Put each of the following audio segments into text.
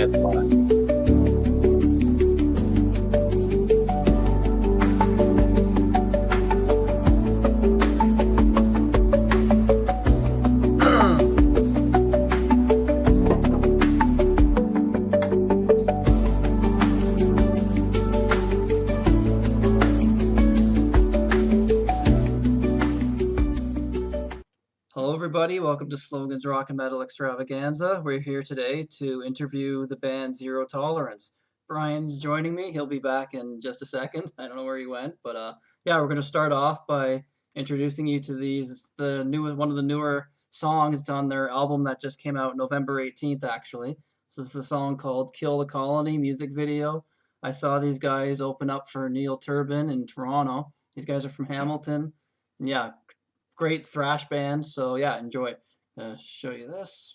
dance lot. Hello, everybody. Welcome to Slogan's Rock and Metal Extravaganza. We're here today to interview the band Zero Tolerance. Brian's joining me. He'll be back in just a second. I don't know where he went, but yeah, we're going to start off by introducing you to one of the newer songs. It's on their album that just came out November 18th, actually. So this is a song called Kill the Colony music video. I saw these guys open up for Neil Turbin in Toronto. These guys are from Hamilton. And yeah, great thrash band, so yeah, enjoy. Show you this.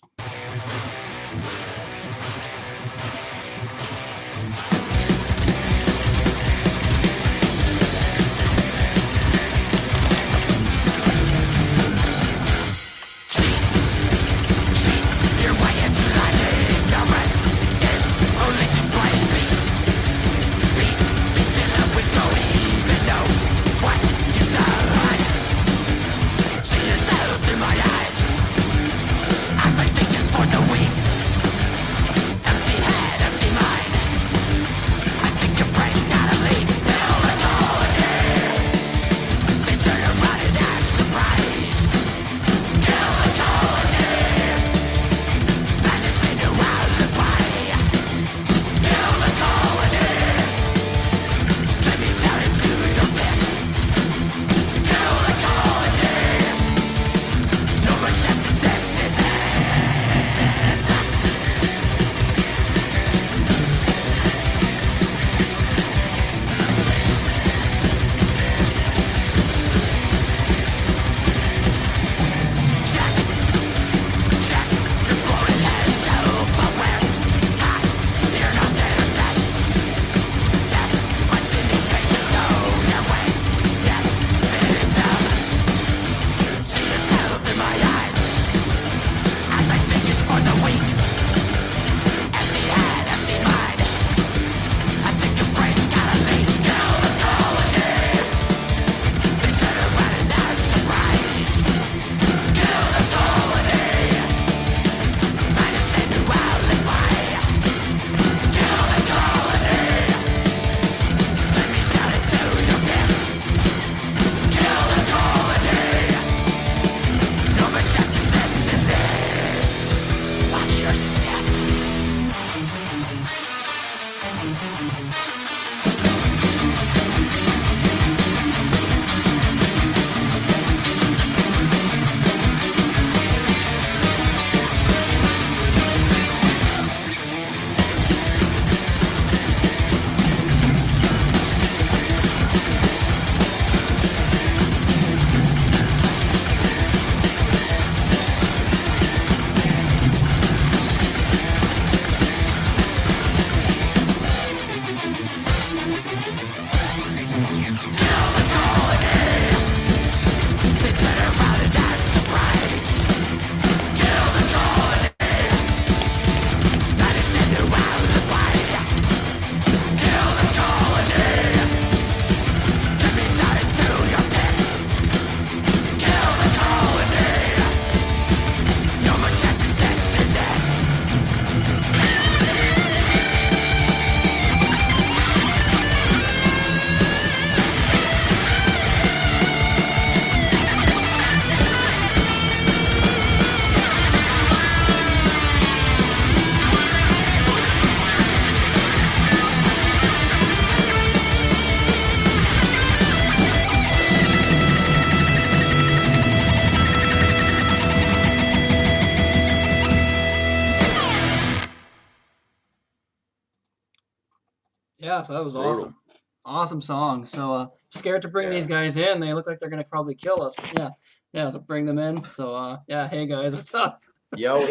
Yeah, so that was awesome. Awesome song. So scared to bring these guys in. They look like they're gonna probably kill us. But yeah. So bring them in. So yeah, hey guys, what's up? Yo,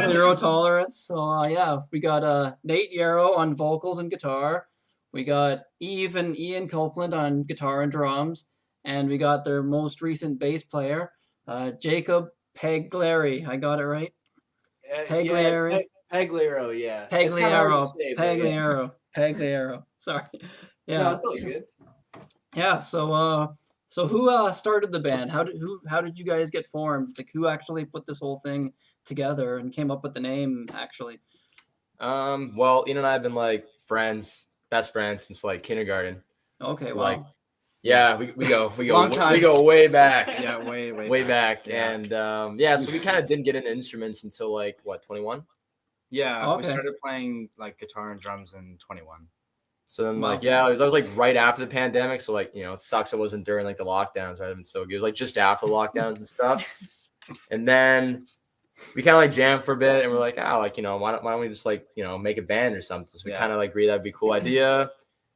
Zero Tolerance. So yeah, we got Nate Yarrow on vocals and guitar. We got Eve and Ian Copeland on guitar and drums, and we got their most recent bass player, Jacob Peglary. I got it right. Peglary. Pagliaro, yeah. It's kind of hard to Pagliaro, say, but yeah. Pagliaro. Sorry. No, Yeah. it's all good. Yeah. So who started the band? How did you guys get formed? Like who actually put this whole thing together and came up with the name actually? Well, Ian and I have been like best friends since like kindergarten. Okay. So, Wow. like, yeah, we go Long time. we go way back. Yeah, way back. Yeah. And so we kind of didn't get into instruments until like what, 21? Yeah, we Okay. started playing like guitar and drums in 21. So then Wow. like that was like right after the pandemic. So like, it sucks it wasn't during like the lockdowns, right? And so it was like just after the lockdowns and stuff. And then we kind of like jammed for a bit and we're like, why don't we just like, make a band or something? So we kind of like agreed that'd be a cool idea.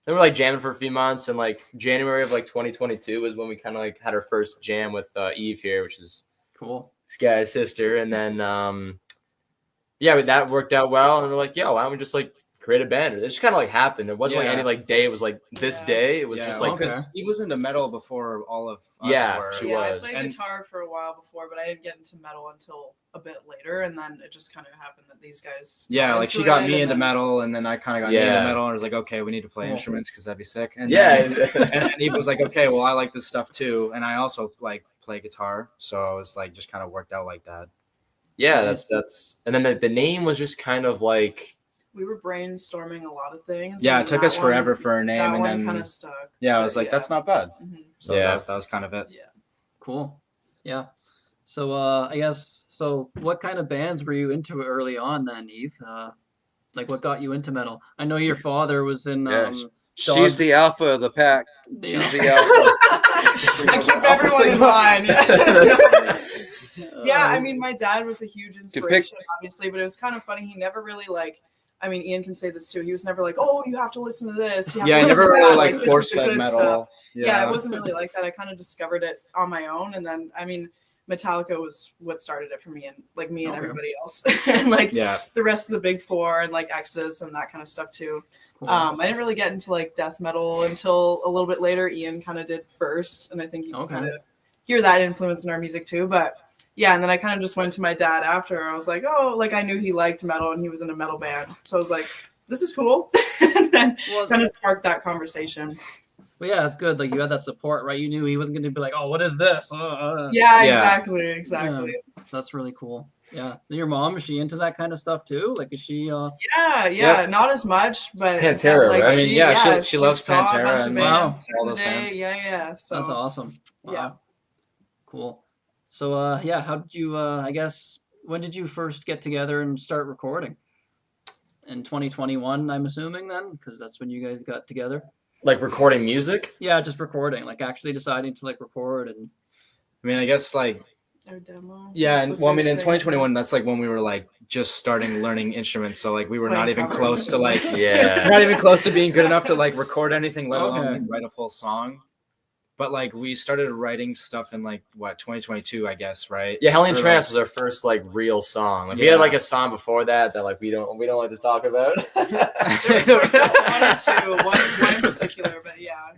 Then we're like jamming for a few months, and like January of like 2022 was when we kind of like had our first jam with Eve here, which is Cool. Sky's sister. And then that worked out well, and we're like, why don't we just like create a band? It just kind of like happened. It wasn't like any like day. It was like this day. It was just like okay. because he was into metal before all of us were. she I was. played guitar for a while before, but I didn't get into metal until a bit later, and then it just kind of happened that these guys. Yeah, like she got me into metal, and then I kind of got me into metal, and I was like, okay, we need to play instruments because that'd be sick. And and he was like, okay, well, I like this stuff too, and I also like play guitar, so it was like just kind of worked out like that. Yeah, that's and then the name was just kind of like. We were brainstorming a lot of things. Yeah, it took us forever for a name, that and one then kind of stuck. Yeah, I was like, that's not bad. Mm-hmm. So that was kind of it. Yeah. Cool. Yeah. So I guess what kind of bands were you into early on then, Eve? Like what got you into metal? I know your father was in she's the alpha of the pack. She's the alpha. I keep everyone in line. Yeah, I mean, my dad was a huge inspiration, obviously, but it was kind of funny. He never really Ian can say this too. He was never like, "Oh, you have to listen to this." Yeah, I never really like force-fed metal. Yeah, it wasn't really like that. I kind of discovered it on my own, and then Metallica was what started it for me, and like me and everybody else, and the rest of the big four, and like Exodus and that kind of stuff too. Cool. I didn't really get into like death metal until a little bit later. Ian kind of did first, and I think you can kind of hear that influence in our music too. But yeah, and then I kind of just went to my dad after. I was like, oh, like I knew he liked metal and he was in a metal band. So I was like, this is cool. And then kind of sparked that conversation. Well, yeah, it's good. Like you had that support, right? You knew he wasn't going to be like, oh, what is this? Yeah, exactly. Yeah, that's really cool. Yeah. Your mom, is she into that kind of stuff too? Like, is she? Yeah. Not as much, but Pantera. Like, right? she loves Pantera. And all those bands. Yeah. So that's awesome. Wow. Yeah. Cool. So, how did you? I guess when did you first get together and start recording? In 2021, I'm assuming then, because that's when you guys got together. Like recording music? Yeah, just recording, like actually deciding to like record and. I mean, I guess like. Our demo. Yeah, and well, I mean, in 2021, that's like when we were like just starting learning instruments, so like we were not even close to like not even close to being good enough to like record anything, let alone like, write a full song. But like we started writing stuff in like 2022, I guess, right? Yeah, Hellion Trance was our first like real song. Like we had like a song before that like we don't like to talk about. There was one in particular, but yeah.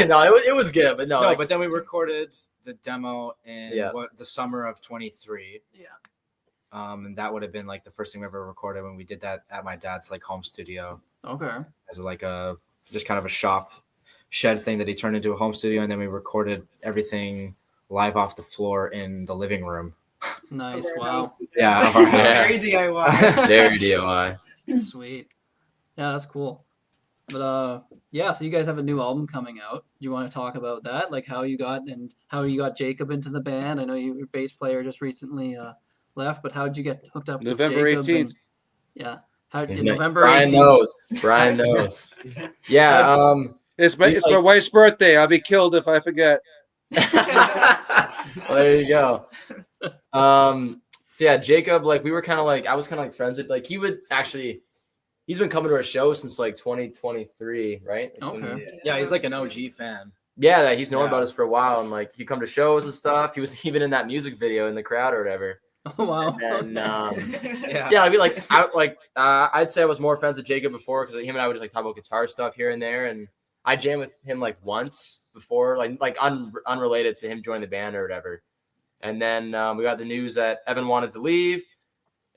No, it was good, but no. But then we recorded the demo in the summer of 23. Yeah. And that would have been like the first thing we ever recorded when we did that at my dad's like home studio. Okay. As like a just kind of a shop shed thing that he turned into a home studio, and then we recorded everything live off the floor in the living room. Nice. Wow. Yeah. Very DIY. Very DIY. Sweet. Yeah, that's cool. But so you guys have a new album coming out. Do you want to talk about that? Like how you got Jacob into the band? I know your bass player just recently left, but how did you get hooked up November with Jacob? 18th. November 18th. Brian knows. Yeah. It's my wife's birthday. I'll be killed if I forget. Well, there you go. So yeah, Jacob, like we were kind of like I was kind of like friends with like he's been coming to our show since like 2023, right? Okay. Yeah, he's like an OG fan. Yeah, he's known about us for a while, and like he'd come to shows and stuff. He was even in that music video in the crowd or whatever. Oh wow. And I mean I'd say I was more friends with Jacob before because him and I would just like talk about guitar stuff here and there, and I jammed with him like once before, like unrelated to him joining the band or whatever. And then we got the news that Evan wanted to leave.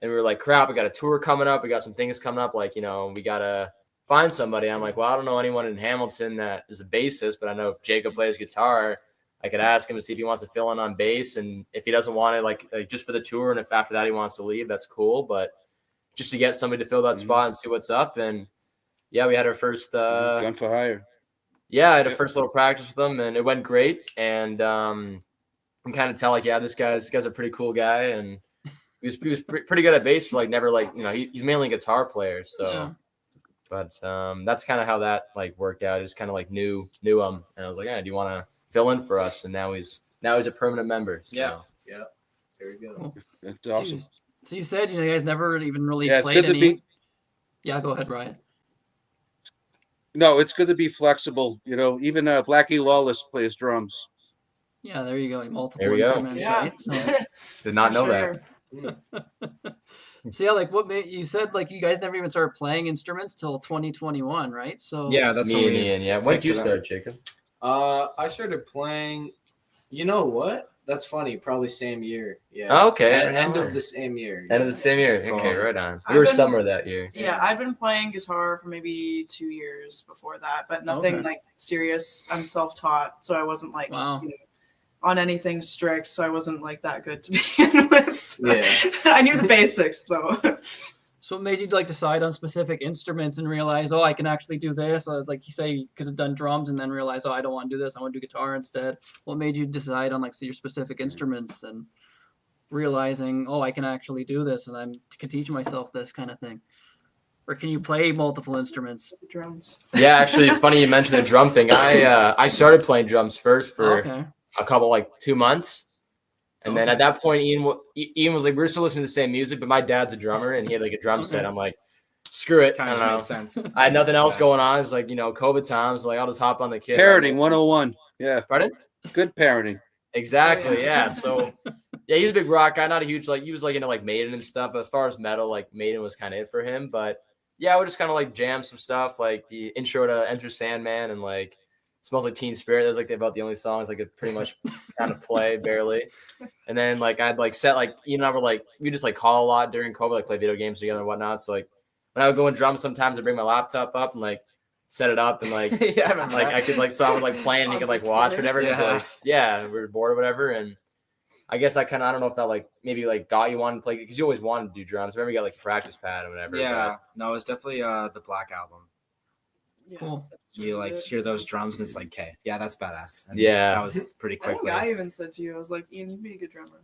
And we were like, crap, we got a tour coming up. We got some things coming up. Like, we got to find somebody. I'm like, well, I don't know anyone in Hamilton that is a bassist, but I know if Jacob plays guitar, I could ask him to see if he wants to fill in on bass. And if he doesn't want it, like just for the tour, and if after that he wants to leave, that's cool. But just to get somebody to fill that spot and see what's up. And yeah, we had our first gun for hire. Yeah, I had a first little practice with them, and it went great. And I can kind of tell, like, yeah, this guy's a pretty cool guy, and he was pretty good at bass for like never like he's mainly a guitar player. So, Yeah. But that's kind of how that like worked out. It just kind of like knew him, and I was like, yeah, do you want to fill in for us? And now he's a permanent member. So. Yeah. There we go. Cool. That's awesome. So you said you guys never even really Yeah, it's played good to any. be. Yeah, go ahead, Ryan. No, it's good to be flexible. Even Blackie Lawless plays drums. Yeah, there you go. Multiple There we go. instruments, right? So, Did not know Sure. that. so yeah, like what made you said like you guys never even started playing instruments till 2021, right? So Yeah, that's what Me and we. Ian. Yeah. When did you picked it start, up. Jacob? I started playing. You know what? That's funny. Probably same year. Yeah. Oh, okay. End of the same year. End of the same year. Okay, Oh. right on. I've We were been- summer that year. Yeah, I'd been playing guitar for maybe 2 years before that, but nothing Okay. like serious. I'm self-taught, so I wasn't like Wow. on anything strict, so I wasn't like that good to begin with. So Yeah. I knew the basics though. So what made you like decide on specific instruments and realize, oh, I can actually do this? Or like you say, you could have done drums and then realize, oh, I don't want to do this. I want to do guitar instead. What made you decide on like your specific instruments and realizing, oh, I can actually do this and I can teach myself this kind of thing? Or can you play multiple instruments? Drums. Yeah, actually, funny you mentioned the drum thing. I started playing drums first for Okay. a couple, like 2 months. And then Okay. at that point, Ian was like, we were still listening to the same music, but my dad's a drummer and he had like a drum set. Okay. I'm like, screw it. Kind I of don't know. made sense. I had nothing else Yeah. going on. It's like, COVID times. Like, I'll just hop on the kit. Parenting 101. Yeah, Pardon? good parenting. Exactly. Oh, yeah. yeah. So, yeah, he's a big rock guy. Not a huge, like, he was like into like Maiden and stuff. But as far as metal, like Maiden was kind of it for him. But yeah, I would just kind of like jam some stuff, like the intro to Enter Sandman and like Smells Like Teen Spirit. That's like about the only songs I could pretty much kind of play barely. And then like I'd like set like Ian and I were like we just like call a lot during COVID, like play video games together and whatnot. So like when I would go and drum, sometimes I bring my laptop up and like set it up and like Yeah, I remember like that. I could like so I would like play and he could like watch whatever. Yeah. Like, yeah, we were bored or whatever. And I guess I don't know if that like maybe like got you wanted to play because you always wanted to do drums. Remember you got like a practice pad or whatever. Yeah, no, it's definitely the Black Album. Yeah, Cool. that's You really like good. hear those drums and it's like, okay, yeah, that's badass. And Yeah. that was pretty I think quickly. I even said to you, I was like, Ian, you'd be a good drummer.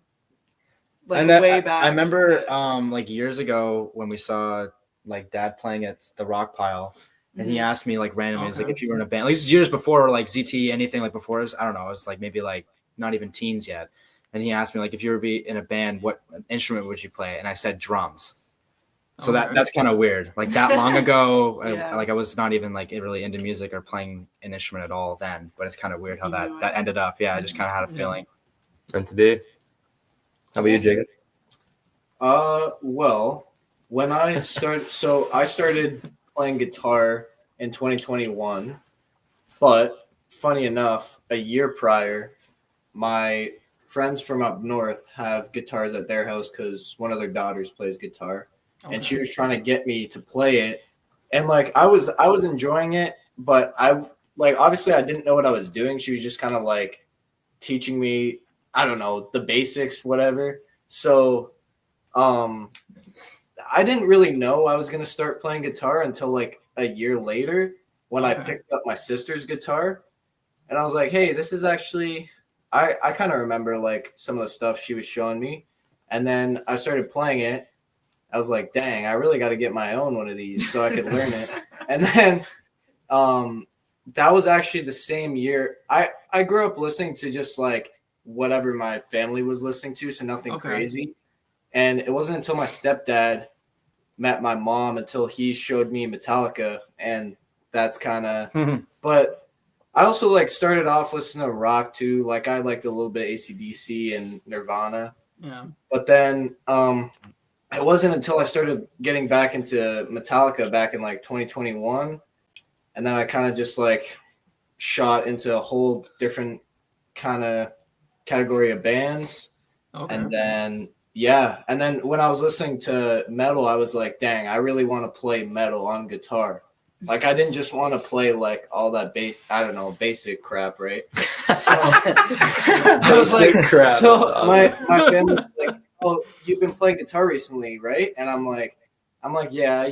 Like And then way back. I remember like years ago when we saw like Dad playing at the Rock Pile, and he asked me like randomly, he's like, Okay. if you were in a band, like this is years before like ZT, anything like before us, I don't know, it was like maybe like not even teens yet. And he asked me like, if you were be in a band, what instrument would you play? And I said drums. So Okay. that's kind of weird. Like that long ago, Yeah. I was not even like really into music or playing an instrument at all then. But it's kind of weird how You that knew that it. ended up. Yeah, I just kind of had a Yeah. feeling. Meant to be. How about you, Jacob? Well, when I started playing guitar in 2021, but funny enough, a year prior, my friends from up north have guitars at their house because one of their daughters plays guitar, and she was trying to get me to play it, and like I was enjoying it, but I like obviously I didn't know what I was doing. She was just kind of like teaching me, I don't know, the basics, whatever. So I didn't really know I was going to start playing guitar until like a year later when I Okay. picked up my sister's guitar, and I was like, hey, this is actually, I kind of remember like some of the stuff she was showing me, and then I started playing it. I was like, dang, I really got to get my own one of these so I could learn it. And then that was actually the same year. I grew up listening to just like whatever my family was listening to, so nothing Okay. crazy. And it wasn't until my stepdad met my mom until he showed me Metallica, and that's kind of. But I also like started off listening to rock too. Like I liked a little bit of AC/DC and Nirvana, Yeah. but then it wasn't until I started getting back into Metallica back in like 2021, and then I kind of just like shot into a whole different kind of category of bands. Okay. And then Yeah, and then when I was listening to metal, I was like, dang, I really want to play metal on guitar. Like, I didn't just want to play like all that basic crap, right? So I was like, crap. so my family was like, oh, you've been playing guitar recently, right? And I'm like, yeah,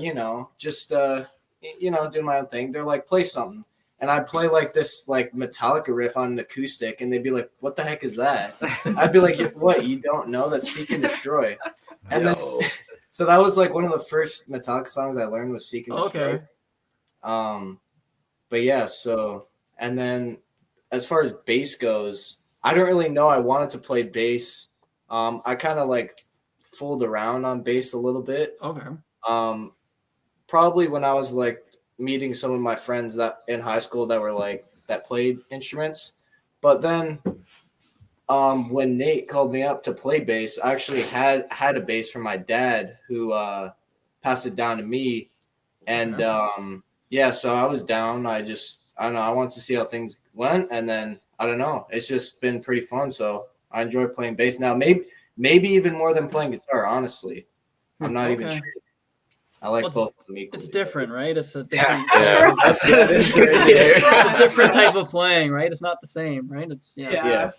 just doing my own thing. They're like, play something. And I'd play like this like Metallica riff on an acoustic, and they'd be like, "What the heck is that?" I'd be like, "What? You don't know? That's Seek and Destroy." And then, so that was like one of the first Metallica songs I learned was Seek and Destroy. But yeah, so and then as far as bass goes, I don't really know I wanted to play bass. I kind of like fooled around on bass a little bit. Okay. Probably when I was like meeting some of my friends that in high school that were like that played instruments. But then when Nate called me up to play bass, I actually had a bass from my dad who passed it down to me. And so I was down. I don't know, I wanted to see how things went, and then I don't know, it's just been pretty fun. So I enjoy playing bass now, maybe even more than playing guitar, honestly. I'm not even sure. I like both of them equally. It's different, right? It's a different, It's a different type of playing, right? It's not the same, right? It's Yeah.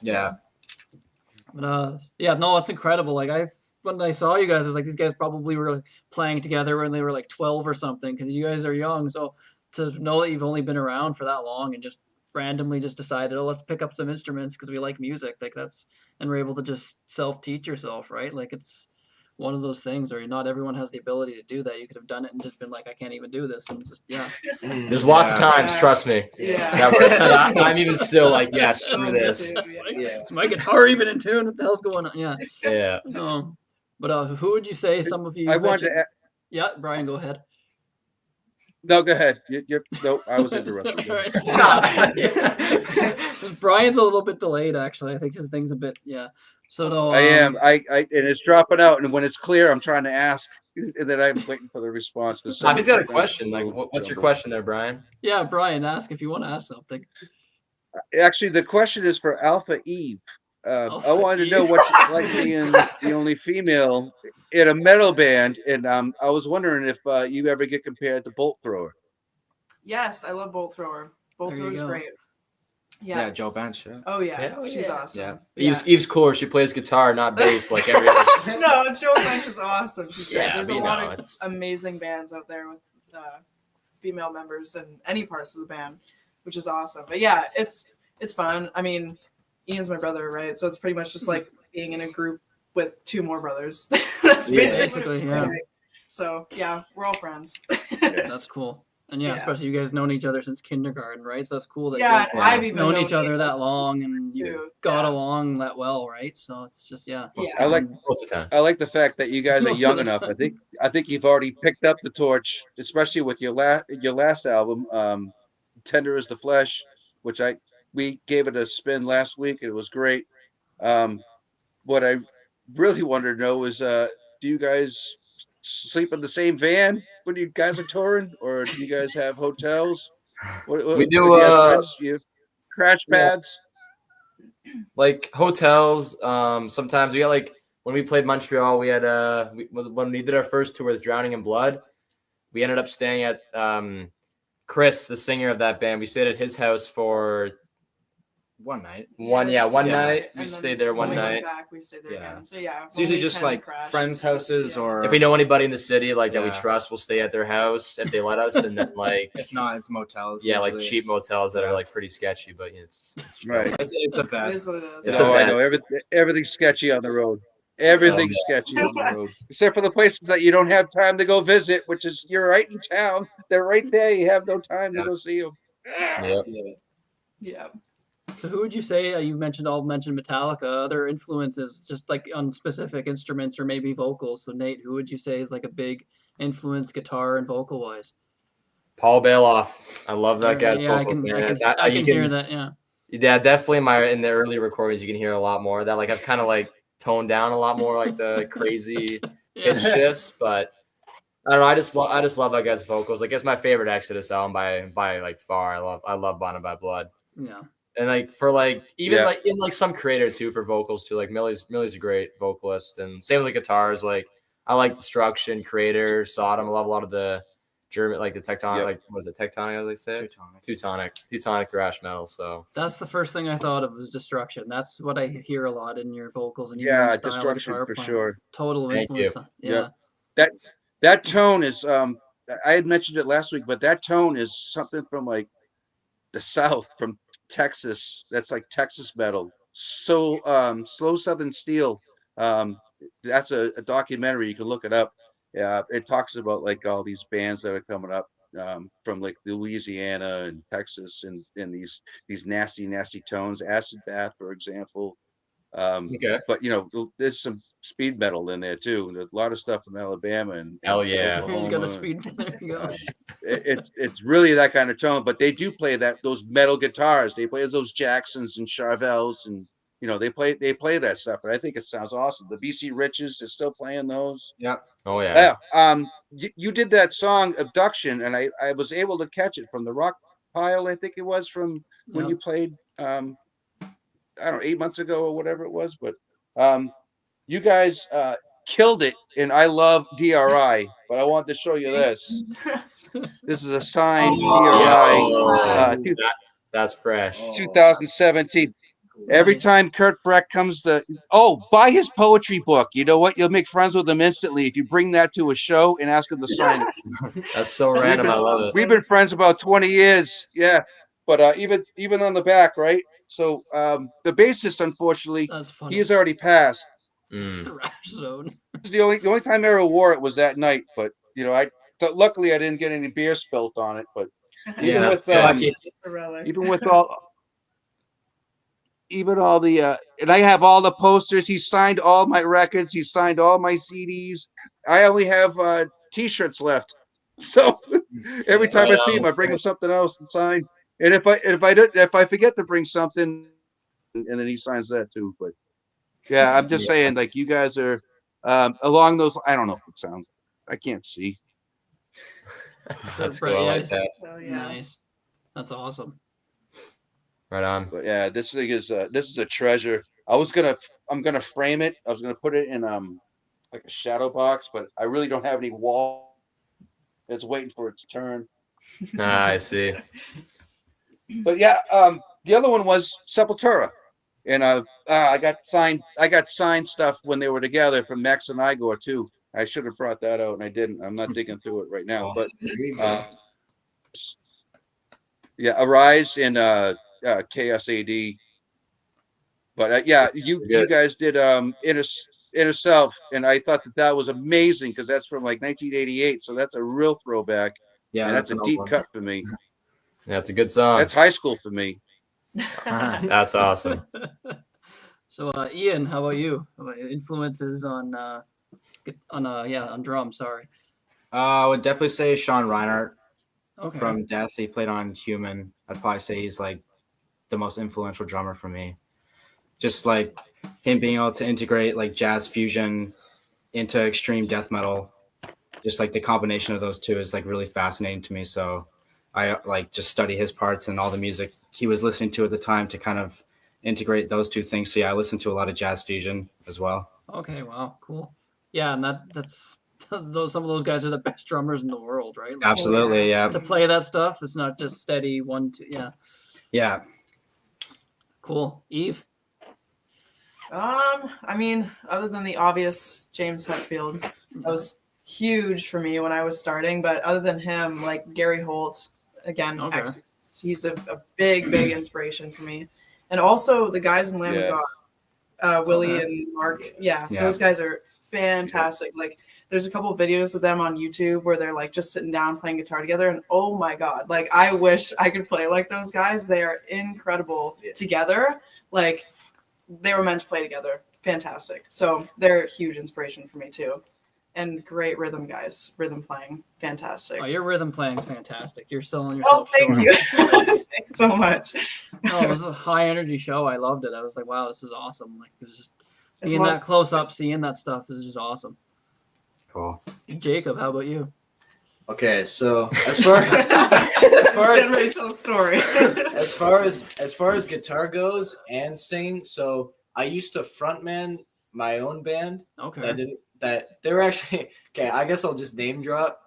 But no, it's incredible. Like when I saw you guys, I was like, these guys probably were like, playing together when they were like 12 or something, because you guys are young. So to know that you've only been around for that long and just randomly just decided, oh, let's pick up some instruments because we like music, like and we're able to just self-teach yourself, right? Like it's one of those things where not everyone has the ability to do that. You could have done it and just been like, I can't even do this, and just There's lots of times, trust me. That I'm even still like, yeah, screw this. Is my guitar even in tune? What the hell's going on? Yeah. But who would you say some of you? I wanted to. Yeah, Brian, go ahead. No, go ahead. No, I was interrupted. Brian's a little bit delayed, actually. I think his thing's a bit, So no, I am. I and it's dropping out, and when it's clear, I'm trying to ask, and then I'm waiting for the response. He's got a question. Like, what's your question there, Brian? Yeah, Brian, ask if you want to ask something. Actually, the question is for Alpha Eve. I wanted to know what it's like being the only female in a metal band, and I was wondering if you ever get compared to Bolt Thrower. Yes, I love Bolt Thrower. Bolt Thrower's great. Yeah, Joe Bench. Oh yeah, she's awesome. Eve's cooler. She plays guitar, not bass, like every other. No, Joe Bench is awesome. She's great. There's a lot of amazing bands out there with female members in any parts of the band, which is awesome. But yeah, it's fun. I mean, Ian's my brother, right? So it's pretty much just like being in a group with two more brothers. That's basically So yeah, we're all friends. That's cool. And especially you guys known each other since kindergarten, right? So that's cool that I've even known each other that long and you got along that well, right? So it's just I like most of the time. I like the fact that you guys are young enough. I think you've already picked up the torch, especially with your last album, Tender is the Flesh, which we gave it a spin last week. It was great. What I really wanted to know is, do you guys sleep in the same van when you guys are touring, or do you guys have hotels? We do. You crash pads, like hotels. Sometimes we got like when we played Montreal, we had when we did our first tour with Drowning in Blood, we ended up staying at Chris, the singer of that band. We stayed at his house for one night. One night. We stayed there one night. We stayed there again. So it's usually just like friends' houses, or if we know anybody in the city like that we trust, we'll stay at their house if they let us. And then like if not, it's motels. Yeah, usually. Like cheap motels that are like pretty sketchy, but it's right. It's a fact. It is what it is. I know everything's sketchy on the road. Everything's sketchy on the road, except for the places that you don't have time to go visit, which is you're right in town. They're right there. You have no time to go see them. Yeah. So who would you say, you mentioned Metallica, other influences just like on specific instruments or maybe vocals? So Nate, who would you say is like a big influence guitar and vocal wise? Paul Bailoff. I love that guy's vocals. I can hear that, Yeah, definitely in the early recordings you can hear a lot more of that. Like I've kind of like toned down a lot more like the crazy pitch shifts, but I don't know, I just love that guy's vocals. Like it's my favorite Exodus album by like far. I love Bonded by Blood. Yeah. And like for like even like in like some creator too for vocals too. Like Millie's a great vocalist, and same with the guitars. Like I like Destruction, Creator, Sodom. I love a lot of the German, like the tectonic, like what is it, tectonic as they say? Teutonic thrash metal. So that's the first thing I thought of was Destruction. That's what I hear a lot in your vocals and even Yeah, your style of Destruction guitar for playing. sure. Total Thank influence. you. Yeah. That tone is I had mentioned it last week, but that tone is something from like the South, from Texas. That's like Texas metal. So Slow Southern Steel. Um, that's a documentary. You can look it up. Yeah, it talks about like all these bands that are coming up from like Louisiana and Texas, and these nasty tones. Acid Bath, for example. Okay. But there's some speed metal in there too. There's a lot of stuff from Alabama and Hell yeah. He's got a speed. There you go. It's really that kind of tone. But they do play those metal guitars. They play those Jacksons and Charvels, and they play that stuff. And I think it sounds awesome. The BC Riches is still playing those. Yeah. Oh yeah. You did that song Abduction, and I was able to catch it from the Rock Pile. I think it was from when you played. I don't know, 8 months ago or whatever it was, but you guys killed it, and I love DRI, but I wanted to show you this. This is a signed DRI. That's fresh. 2017. Every time Kurt Breck comes buy his poetry book. You know what? You'll make friends with him instantly if you bring that to a show and ask him to sign it. That's so random. I love it. We've been friends about 20 years. Yeah. But even on the back, right? So the bassist, unfortunately, he has already passed. Thrash zone. The only time I ever wore it was that night. But luckily I didn't get any beer spilt on it. But even all the and I have all the posters. He signed all my records. He signed all my CDs. I only have T-shirts left. So every time I see him, I bring him something else and sign. And if I forget to bring something, and then he signs that too. But yeah, I'm just saying, like, you guys are along those. I don't know if it sounds. I can't see. That's cool. I like that. Oh, yeah. Nice. That's awesome. Right on. But yeah, this thing is a treasure. I'm gonna frame it. I was gonna put it in like a shadow box, but I really don't have any wall. It's waiting for its turn. I see. But yeah, the other one was Sepultura, and I got signed stuff when they were together from Max and Igor too. I should have brought that out, and I didn't. I'm not digging through it right now, but yeah, Arise and KSAD. But you guys did Inner Self, and I thought that was amazing because that's from like 1988, so that's a real throwback. Yeah, and that's a deep cut for me. Yeah, it's a good song. That's high school for me. That's awesome. So, Ian, how about you? How about your influences on drums? Sorry. I would definitely say Sean Reinhardt from Death. He played on Human. I'd probably say he's like the most influential drummer for me. Just like him being able to integrate like jazz fusion into extreme death metal. Just like the combination of those two is like really fascinating to me. So I like just study his parts and all the music he was listening to at the time to kind of integrate those two things. So yeah, I listen to a lot of jazz fusion as well. Okay, wow, cool. Yeah, and that's some of those guys are the best drummers in the world, right? Like, absolutely, yeah. To play that stuff, it's not just steady 1, 2. Yeah. Yeah. Cool. Eve? I mean, other than the obvious James Hetfield, that was huge for me when I was starting. But other than him, like Gary Holt, again, he's a big inspiration for me. And also the guys in Lamb of God, Willie and Mark. Yeah, those guys are fantastic. Like, there's a couple of videos of them on YouTube where they're like just sitting down playing guitar together, and oh my God, like I wish I could play like those guys. They are incredible together. Like, they were meant to play together. Fantastic. So they're a huge inspiration for me too. And great rhythm guys. Rhythm playing. Fantastic. Oh, your rhythm playing is fantastic. You're selling yourself short. Oh, thank you. Thanks so much. No, it was a high energy show. I loved it. I was like, wow, this is awesome. Like, it was just being that close up, seeing that stuff is just awesome. Cool. Jacob, how about you? Okay, so as far as tell a story. as far as guitar goes and singing, so I used to frontman my own band. Okay. That they were actually okay. I guess I'll just name drop.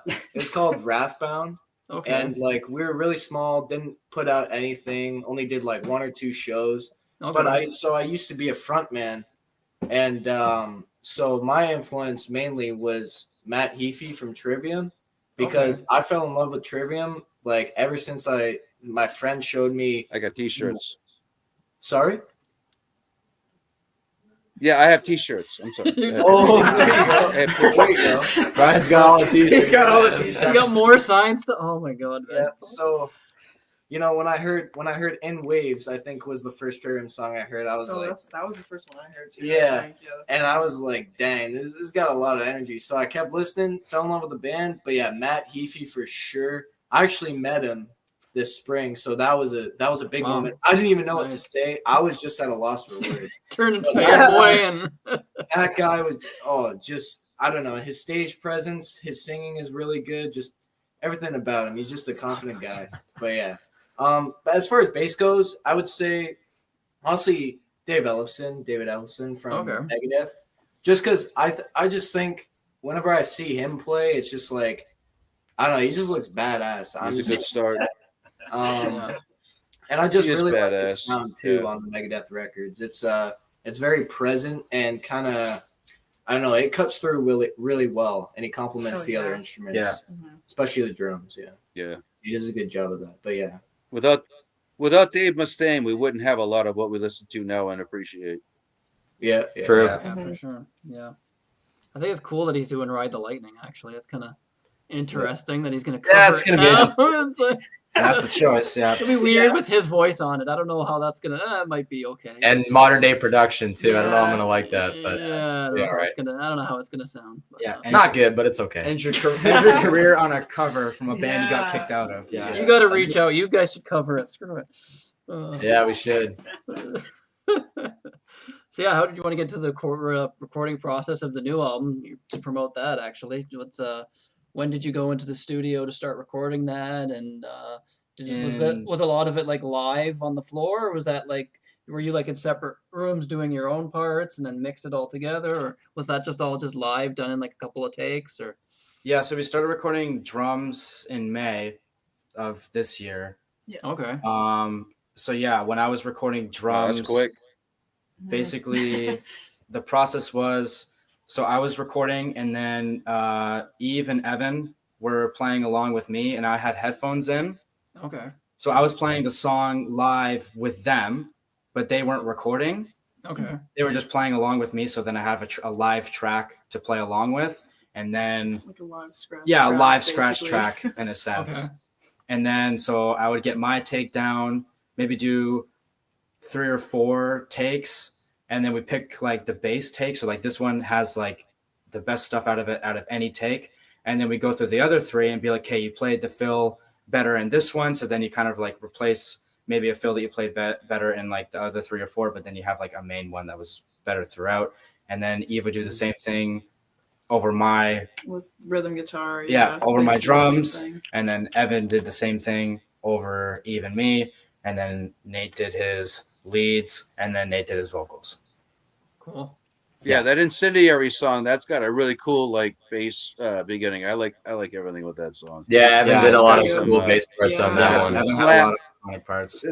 It was called Wrathbound. Okay. And like we were really small, didn't put out anything, only did like 1 or 2 shows. Okay. But I used to be a frontman, and so my influence mainly was Matt Heafy from Trivium, because I fell in love with Trivium like ever since my friend showed me. I got T-shirts. Sorry. Yeah, I have T-shirts. I'm sorry. Oh, there you go. Brian's got all the T-shirts. He's got all the T-shirts. You got more signs to. Oh my god. Man. Yeah. So, when I heard "In Waves," I think was the first Trivium song I heard. I was that was the first one I heard too. Yeah, and I was like, dang, this got a lot of energy. So I kept listening, fell in love with the band. But yeah, Matt Heafy for sure. I actually met him this spring, so that was a big moment. I didn't even know what to say. I was just at a loss for words. Turning fanboy and that guy was just I don't know, his stage presence, his singing is really good, just everything about him. He's just a confident guy. But yeah. But as far as bass goes, I would say honestly David Ellefson from Megadeth. Just because I just think whenever I see him play, it's just like I don't know, he just looks badass. He's a good start. And I just really like the sound too on the Megadeth records. It's very present and kind of I don't know, it cuts through really well, and he complements the other instruments, especially the drums. Yeah, he does a good job of that. But yeah, without Dave Mustaine, we wouldn't have a lot of what we listen to now and appreciate. Yeah, true. Yeah, for sure. Yeah, I think it's cool that he's doing Ride the Lightning. Actually, it's kind of interesting that he's going to cover. Yeah, it's going to be. That's the choice. Yeah, it'll be weird with his voice on it. I don't know how that's gonna. It might be okay. And modern day production too. I don't know. I'm gonna like that, but I don't know how it's gonna sound. But, not good, but it's okay. End your career on a cover from a band you got kicked out of. Yeah, you got to reach out. You guys should cover it. Screw it. Yeah, we should. So yeah, how did you want to get to the recording process of the new album to promote that? Actually, when did you go into the studio to start recording that? And was a lot of it like live on the floor, or was that like were you like in separate rooms doing your own parts and then mix it all together, or was that just all live done in like a couple of takes? Or yeah, so we started recording drums in May of this year. Yeah. Okay. So yeah, when I was recording drums, that's quick. Basically, the process was. So I was recording, and then Eve and Evan were playing along with me, and I had headphones in. Okay. So I was playing the song live with them, but they weren't recording. Okay. They were just playing along with me. So then I have a live track to play along with, and then like a live scratch. Yeah, track, a live basically. scratch track in a sense. Okay. And then so I would get my take down, maybe do 3 or 4 takes. And then we pick like the bass take. So like this one has like the best stuff out of any take. And then we go through the other 3 and be like, hey, you played the fill better in this one. So then you kind of like replace maybe a fill that you played better in like the other 3 or 4, but then you have like a main one that was better throughout. And then Eve would do the same thing over my with rhythm guitar. Over my drums. And then Evan did the same thing over Eve and me. And then Nate did his leads, and then Nate did his vocals. Cool. Yeah, that Incendiary song, that's got a really cool like bass beginning. I like everything with that song. Yeah, Evan did a lot of cool bass parts on that one. Evan had a lot of funny parts.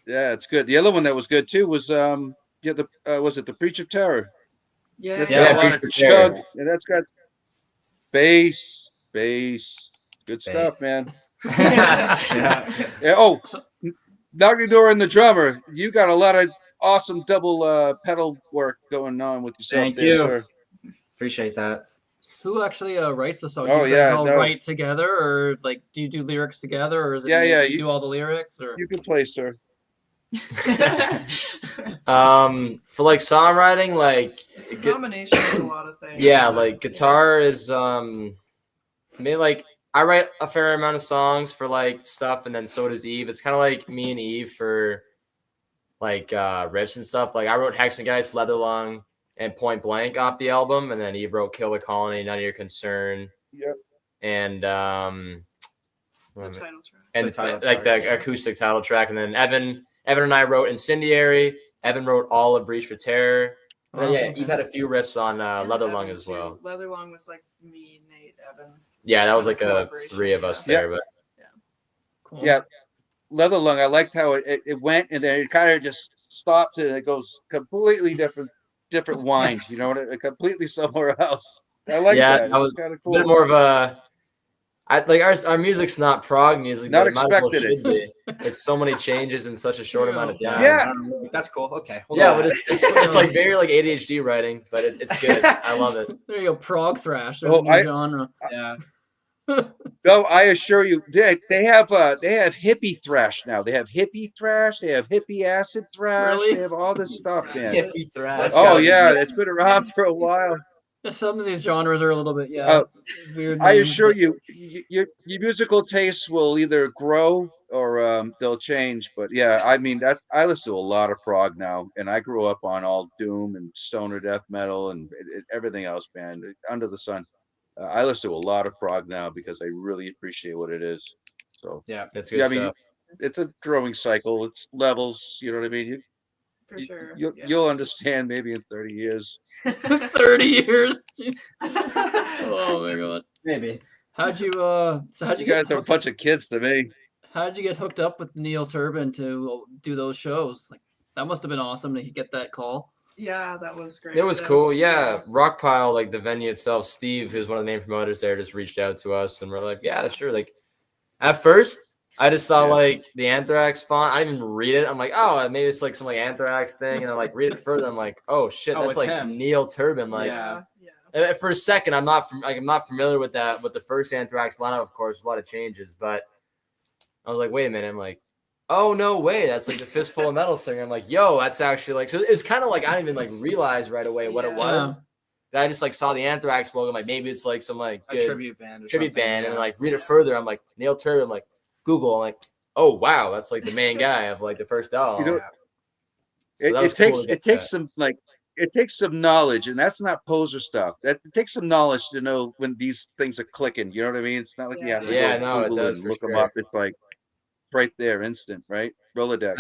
It's good. The other one that was good too was was it the Preach of Terror? Yeah, that's got a lot of chug, and that's got bass, good stuff, man. Oh, Nagidor and the drummer, you got a lot of awesome double pedal work going on with yourself. Thank you. Sir. Appreciate that. Who actually writes the song? Do you guys all write together, or like do you do lyrics together, or is it you do all the lyrics? Or you can play, sir. For like songwriting, like it's a combination of a lot of things. Yeah, like guitar is maybe like I write a fair amount of songs for like stuff, and then so does Eve. It's kind of like me and Eve for like riffs and stuff. Like I wrote Hexaggeist, Leather Lung, and Point Blank off the album, and then Eve wrote Kill the Colony, None of Your Concern. Yep. And The title track. And the acoustic title track. And then Evan and I wrote Incendiary. Evan wrote all of Breach for Terror. And then, Eve had a few riffs on Leather Lung as well. Leather Lung was like me, Nate, Evan. Yeah, that was like a 3 of us there. But Cool. Yeah, Leather Lung. I liked how it went, and then it kind of just stops, and it goes completely different wind. You know, completely somewhere else. I like that. That was kind of cool. A bit more of a. Our music's not prog music. Not but expected it. Should be. It's so many changes in such a short amount of time. Yeah, that's cool. Okay. But it's like very like ADHD writing, but it's good. I love it. There you go, prog thrash. There's a new genre. Yeah. No, I assure you, they have hippie thrash now. They have hippie thrash. They have hippie acid thrash. Really? They have all this stuff, man. Hippie thrash. Oh yeah, it's been around for a while. Some of these genres are a little bit weird. I assure you, your musical tastes will either grow or they'll change. But yeah, I mean I listen to a lot of prog now, and I grew up on all doom and stoner death metal and everything else, man, under the sun. I listen to a lot of prog now because I really appreciate what it is. So that's good stuff. I mean, it's a growing cycle. It's levels. You know what I mean? For sure. You'll understand maybe in 30 years. 30 years. Oh my god. Maybe. How'd you You guys are a bunch of kids to me. How'd you get hooked up with Neil Turbin to do those shows? Like that must have been awesome to get that call. Yeah, that was great. It was cool. Yeah. Rockpile, like the venue itself, Steve, who's one of the main promoters there, just reached out to us, and we're like, yeah, sure. Like at first, I just saw like the Anthrax font. I didn't even read it. I'm like, oh, maybe it's like some like Anthrax thing, and I like read it further. I'm like, oh shit, that's like him. Neil Turbin. Like, for a second, I'm not familiar with that. With the first Anthrax lineup, of course, a lot of changes, but I was like, wait a minute. I'm like, oh no way, that's like the Fistful of Metal singer. I'm like, yo, that's actually like, so it's kind of like I didn't even like realize right away what it was. I just like saw the Anthrax logo. I'm like, maybe it's like some like a tribute band, and like read it further. I'm like, Neil Turbin. I'm like, Google. I'm like, oh wow, that's like the main guy of like the first album. You know, it takes some knowledge, and that's not poser stuff. It takes some knowledge to know when these things are clicking. You know what I mean? It's not like you have to go Google and look them up. It's like right there, instant, right? Rolodex.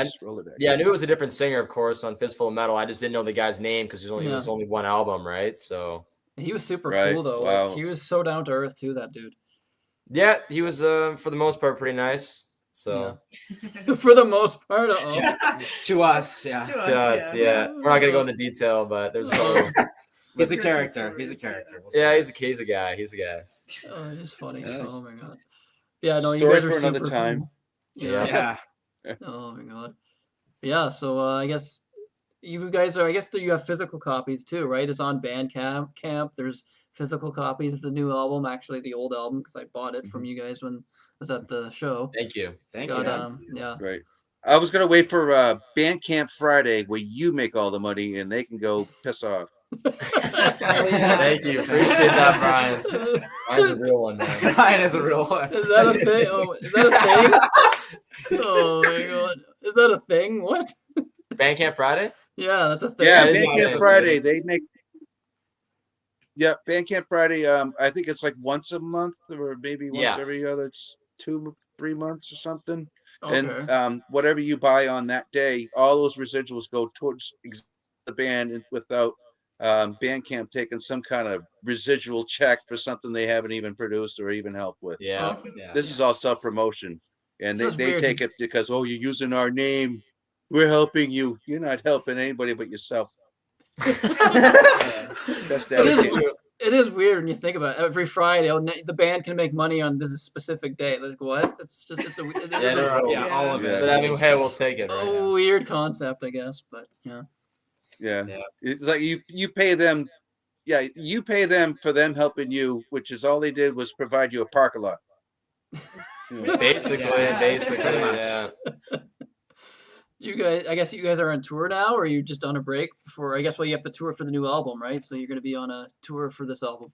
Yeah, I knew it was a different singer, of course, on Fistful of Metal. I just didn't know the guy's name because it was only one album, right? So he was super cool though. Wow. Like, he was so down to earth too, that dude. Yeah, he was for the most part pretty nice. So for the most part, to us, yeah. We're not gonna go into detail, but there's he's a character. He's a character. He's a guy. Oh, he's funny. Oh my god. Yeah, no, Story you guys are for another super time. Cool. Yeah. Oh my god. Yeah, so I guess you guys are. I guess you have physical copies too, right? It's on Bandcamp. There's physical copies of the new album, actually the old album, because I bought it from you guys when I was at the show. Thank you. Yeah. Right. I was gonna wait for Bandcamp Friday, where you make all the money and they can go piss off. Thank you. Appreciate that, Brian. Brian's a real one, man. Brian is a real one. Is that a thing? Oh, is that a thing? Oh my god. Is that a thing? What? Bandcamp Friday? Yeah, that's a thing. Yeah, Bandcamp Friday. They make. Yeah, Bandcamp Friday. I think it's like once a month, or maybe once every other. It's 2-3 months or something. Okay. And whatever you buy on that day, all those residuals go towards the band without Bandcamp taking some kind of residual check for something they haven't even produced or even helped with. This is all self-promotion, and they take it because, oh, you're using our name, we're helping you. You're not helping anybody but yourself. It is weird when you think about it. Every Friday, the band can make money on this specific day. Like what? It's all of it. But I mean, hey, we'll take it. A weird concept, I guess, but yeah. It's like you pay them. Yeah, you pay them for them helping you, which is all they did was provide you a parking lot. Basically, yeah. Do you guys? I guess you guys are on tour now, or are you just on a break for? I guess you have to tour for the new album, right? So you're going to be on a tour for this album.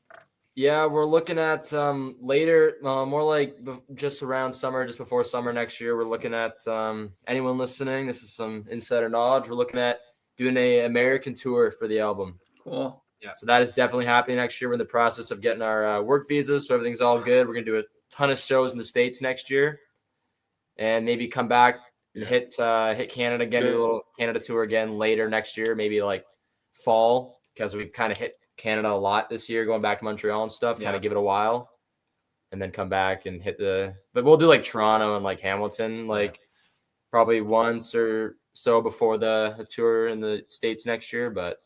Yeah, we're looking at later, more like just around summer, just before summer next year. We're looking at anyone listening. This is some insider knowledge. We're looking at doing a American tour for the album. Cool. Yeah. So that is definitely happening next year. We're in the process of getting our work visas, so everything's all good. We're gonna do a ton of shows in the States next year, and maybe come back and hit Canada again, do a little Canada tour again later next year, maybe like fall, because we've kind of hit Canada a lot this year, going back to Montreal and stuff. Kind of give it a while, and then come back and hit but we'll do like Toronto and like Hamilton, like probably once or so before the tour in the States next year. But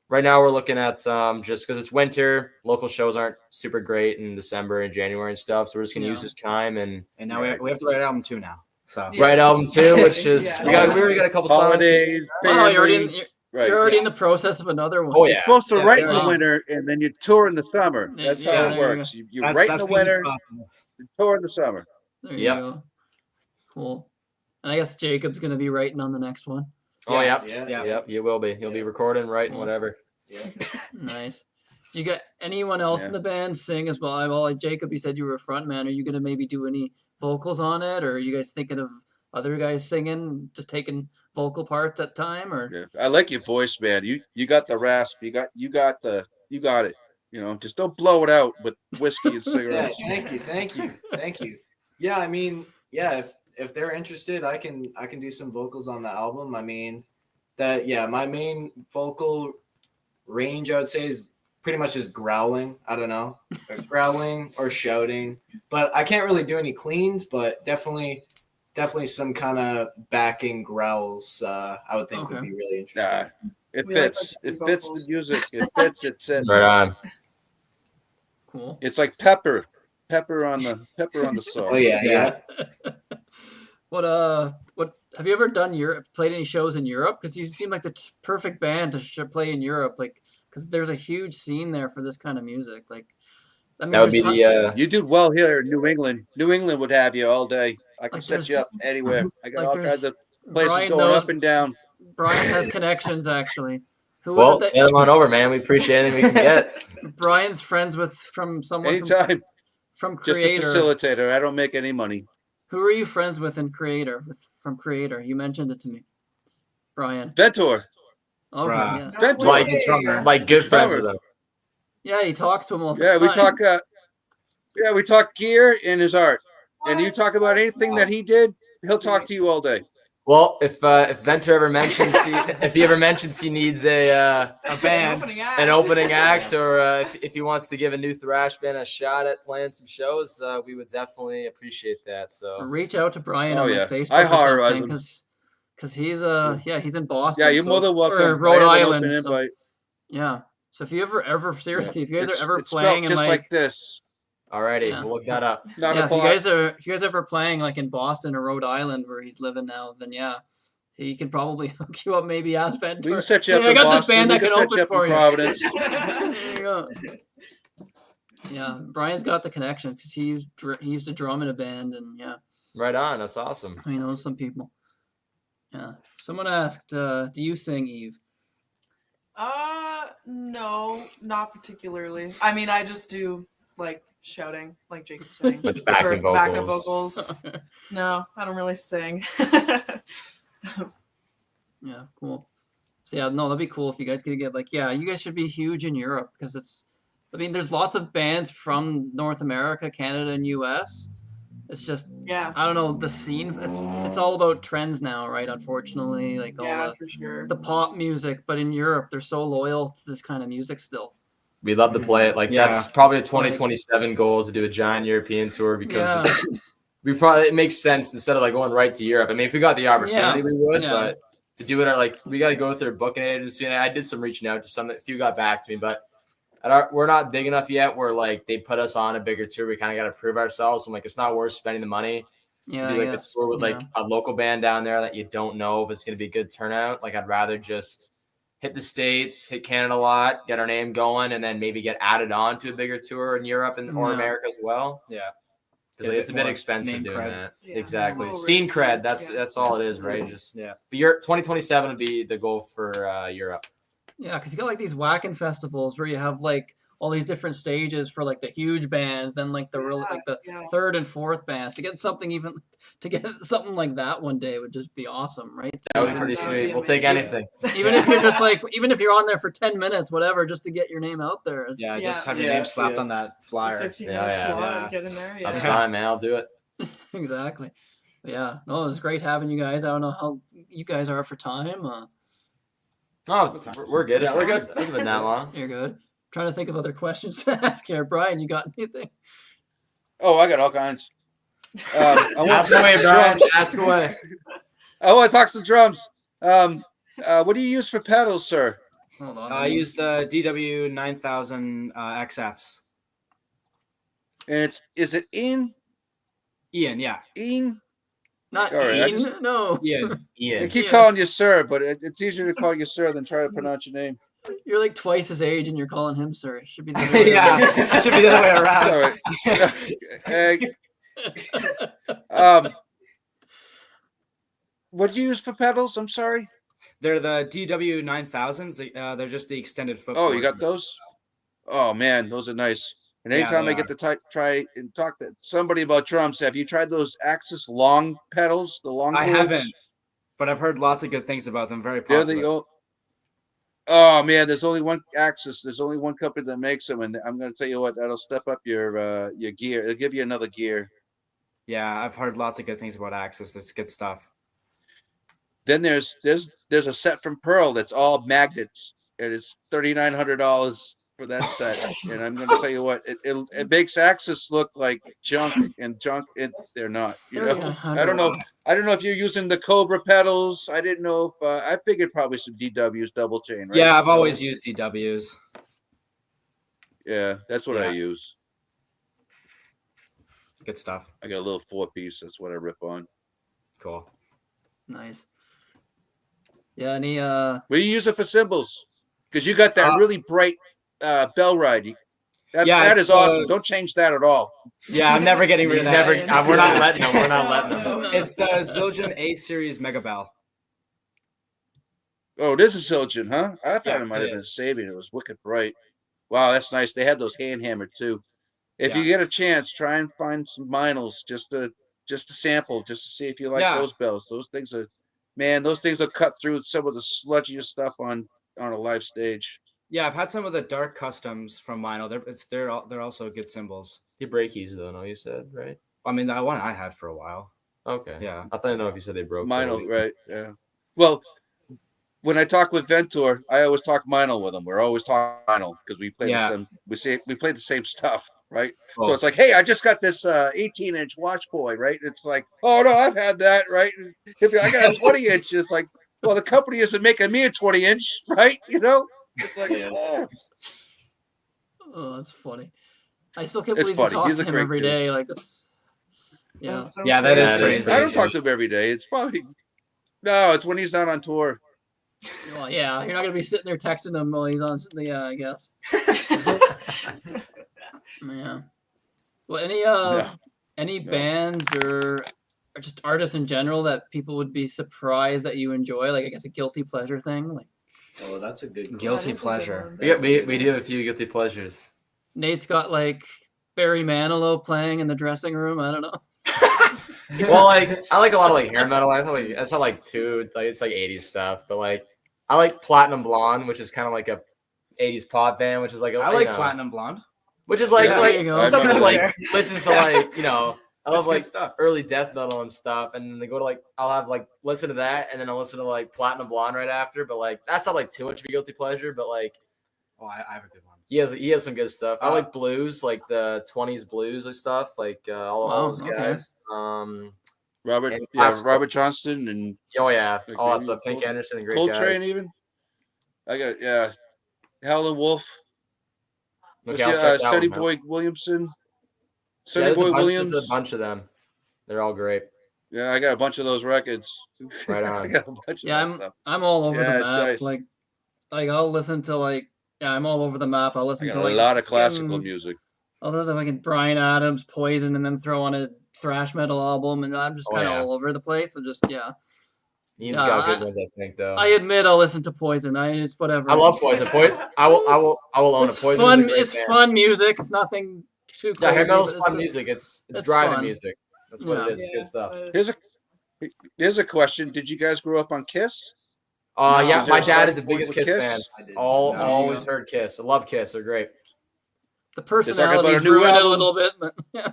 right now we're looking at just because it's winter, local shows aren't super great in December and January and stuff. So we're just gonna use this time and now we have to write album 2 now. So write album 2, which is we already got a couple holidays. Wow, you're already in the process of another one. Oh yeah, you're supposed to write in the winter and then you tour in the summer. That's how it works. You write in the winter, you tour in the summer. There you go. Cool. And I guess Jacob's gonna be writing on the next one. Oh yeah. You will be. You'll be recording, writing, whatever. Yeah. Nice. Do you get anyone else in the band sing as well? Well, like Jacob, you said you were a front man. Are you gonna maybe do any vocals on it, or are you guys thinking of other guys singing, just taking vocal parts at time? Or I like your voice, man. You got the rasp. You got it. You know, just don't blow it out with whiskey and cigarettes. Thank you. Yeah, I mean, if they're interested, I can do some vocals on the album. I mean, my main vocal range, I would say, is pretty much just growling. I don't know, growling or shouting, but I can't really do any cleans. But definitely some kind of backing growls. I would think would be really interesting. Yeah, it fits. It fits the music. It fits. It's right on. Cool. It's like pepper on the sauce. Oh yeah. What have you ever played any shows in Europe? Because you seem like the perfect band to play in Europe, like because there's a huge scene there for this kind of music. Like, I mean, that would be you do well here in New England. New England would have you all day. I can set you up anywhere. I got all kinds of places going up and down. Brian has connections, actually. Send them on over, man. We appreciate anything we can get. Brian's friends from someone anytime from Creator. Just a facilitator. I don't make any money. Who are you friends with in Creator? From Creator, you mentioned it to me, Brian. Ventor. Okay, yeah. Ventor. Like good friends with him. Yeah, he talks to him all the time. We talk gear and his art. And you talk about anything that he did, he'll talk to you all day. Well, if Ventor ever mentions he needs a band, an opening act, or if he wants to give a new thrash band a shot at playing some shows, we would definitely appreciate that. So reach out to Brian on Facebook or something, because he's he's in Boston. Yeah, you're more than welcome. Or Rhode Island. So, yeah. So if you ever seriously, if you guys are ever playing just like this. Alrighty, we'll look that up. If you guys are ever playing like in Boston or Rhode Island where he's living now, then he can probably hook you up. Maybe ask Ventor. We can set you up. I got this band that can open for you. Providence. There you go. Yeah, Brian's got the connections because he used to drum in a band and Right on, that's awesome. He knows some people. Yeah. Someone asked, "Do you sing, Eve?" No, not particularly. I mean, I just do like shouting, like Jacob saying. Backup vocals. No, I don't really sing. Yeah, cool. So that'd be cool if you guys could get you guys should be huge in Europe because there's lots of bands from North America, Canada, and US. It's just I don't know, the scene. It's all about trends now, right? Unfortunately, like for sure. The pop music, but in Europe they're so loyal to this kind of music still. We'd love to play it. That's probably a 2027 goal is to do a giant European tour because it makes sense instead of going right to Europe. I mean, if we got the opportunity, we would, but to do it we got to go through a booking agency. And I did some reaching out to some, a few got back to me, but we're not big enough yet where they put us on a bigger tour. We kind of got to prove ourselves. I'm it's not worth spending the money. Yeah. To do a tour with a local band down there that you don't know if it's going to be a good turnout. I'd rather just hit the States, hit Canada a lot, get our name going, and then maybe get added on to a bigger tour in Europe or America as well. Yeah. Because it's a bit expensive doing that. Yeah, exactly. Scene cred, that's all it is, right? But 2027 would be the goal for Europe. Yeah, because you got these whacking festivals where you have all these different stages for like the huge bands, then like the real like the third and fourth bands. To get something like that one day would just be awesome, right? That would be pretty sweet. We'll take anything. Even if you're just like, even if you're on there for 10 minutes, whatever, just to get your name out there. Just have your name slapped on that flyer. 15 minutes slot, get in there. That's fine, man. I'll do it. Exactly. Yeah. No, it was great having you guys. I don't know how you guys are for time. Oh, we're good. We're good. It hasn't been that long. You're good. Trying to think of other questions to ask here. Brian, you got anything? Oh, I got all kinds. Ask away, Brian. Ask away. I want to talk some drums. What do you use for pedals, sir? Hold on. I use the DW 9000 XFs. And is it Ian? Ian, yeah. Ian? Not right, Ian, no. Ian. I keep calling you sir, but it's easier to call you sir than try to pronounce your name. You're like twice his age and you're calling him sir. It should be the other way it should be the other way around. What do you use for pedals? I'm sorry. They're the DW 9000s. They're just the extended foot. Oh, you got those? Oh man, those are nice. And anytime I get to try and talk to somebody about drums, have you tried those Axis long pedals? The long. I haven't, but I've heard lots of good things about them. Very popular. Oh man, there's only one Axis. There's only one company that makes them, and I'm going to tell you what, that'll step up your gear. It'll give you another gear. Yeah, I've heard lots of good things about Axis. That's good stuff. Then there's a set from Pearl that's all magnets, and it's $3,900 for that set. And I'm going to tell you what, it makes Axis look like junk, and they're not. You know, I don't know if you're using the Cobra pedals. I didn't know if I figured probably some DWs double chain. Right? Yeah, I've always used DWs. Yeah, that's what I use. Good stuff. I got a little 4-piece. That's what I rip on. Cool. Nice. Yeah. Any What do you use it for cymbals? Because you got that really bright bell ride. That is awesome. Don't change that at all. Yeah, I'm never getting rid of that. We're not letting them. We're not letting them. It's the Zildjian A Series Mega Bell. Oh, this is Zildjian, huh? I thought it might have been Sabian. It was wicked bright. Wow, that's nice. They had those hand hammered too. If you get a chance, try and find some vinyls just to sample, just to see if you like those bells. Those things are, man, those things will cut through some of the sludgiest stuff on a live stage. Yeah, I've had some of the dark customs from vinyl. They're also good cymbals. The breakies though, no, you said, right? I mean, that one I had for a while. Okay. Yeah. I thought I know if you said they broke. Vinyl, right? Yeah. Well, when I talk with Ventor, I always talk vinyl with them. We're always talking vinyl because we play the same. We play the same stuff, right? Oh. So it's like, hey, I just got this 18-inch Watch Boy, right? It's like, oh no, I've had that, right? If I got a 20-inch, it's like, well, the company isn't making me a 20-inch, right? You know? It's like, oh, that's funny. I still can't believe you talk to him every day. Like this. Yeah. So that is crazy. I don't talk to him every day. It's probably it's when he's not on tour. Well, yeah, you're not gonna be sitting there texting him while he's on. Yeah, I guess. Yeah. Well, any bands or just artists in general that people would be surprised that you enjoy? Like, I guess a guilty pleasure thing. Like, oh, that's a good guilty pleasure. We do have a few guilty pleasures. Nate's got like Barry Manilow playing in the dressing room. I don't know. Well, like I like a lot of like hair metal. It's not like it's like 80s stuff, but like I like Platinum Blonde, which is kind of like a 80s pop band, which is like I like Platinum Blonde, which is like something like listens to like I love like stuff. Early death metal and stuff, and then they go to like I'll have like listen to that, and then I'll listen to like Platinum Blonde right after. But like that's not like too much of a guilty pleasure, but like I have a good one. He has some good stuff. I like blues, like the 20s blues and stuff, like all those guys. Robert Johnston and all that stuff. Pink Anderson, and great Coltrane guys. Even. I got Howlin' Wolf. Sonny Boy Williamson. Sonny Boy Williams. There's a bunch of them. They're all great. Yeah, I got a bunch of those records. Right on. I got a bunch of stuff. I'm all over the map. Nice. Like I'll listen to I'm all over the map. I'll listen to a lot of classical music. I'll listen to Bryan Adams, Poison, and then throw on a thrash metal album, and I'm just kind of all over the place. So just Ian's got good ones, I think, though. I admit I'll listen to Poison. It's whatever. I love Poison. I will own it's a Poison. Fun. It's fun music. It's nothing too crazy. Yeah, hair metal's but fun music. It's driving fun. music. That's what it is. It's good stuff. Here's a question. Did you guys grow up on Kiss? Yeah, my dad is the biggest Kiss fan. Always Yeah. heard Kiss. I love Kiss. They're great. The personalities ruined it a little bit, but yeah.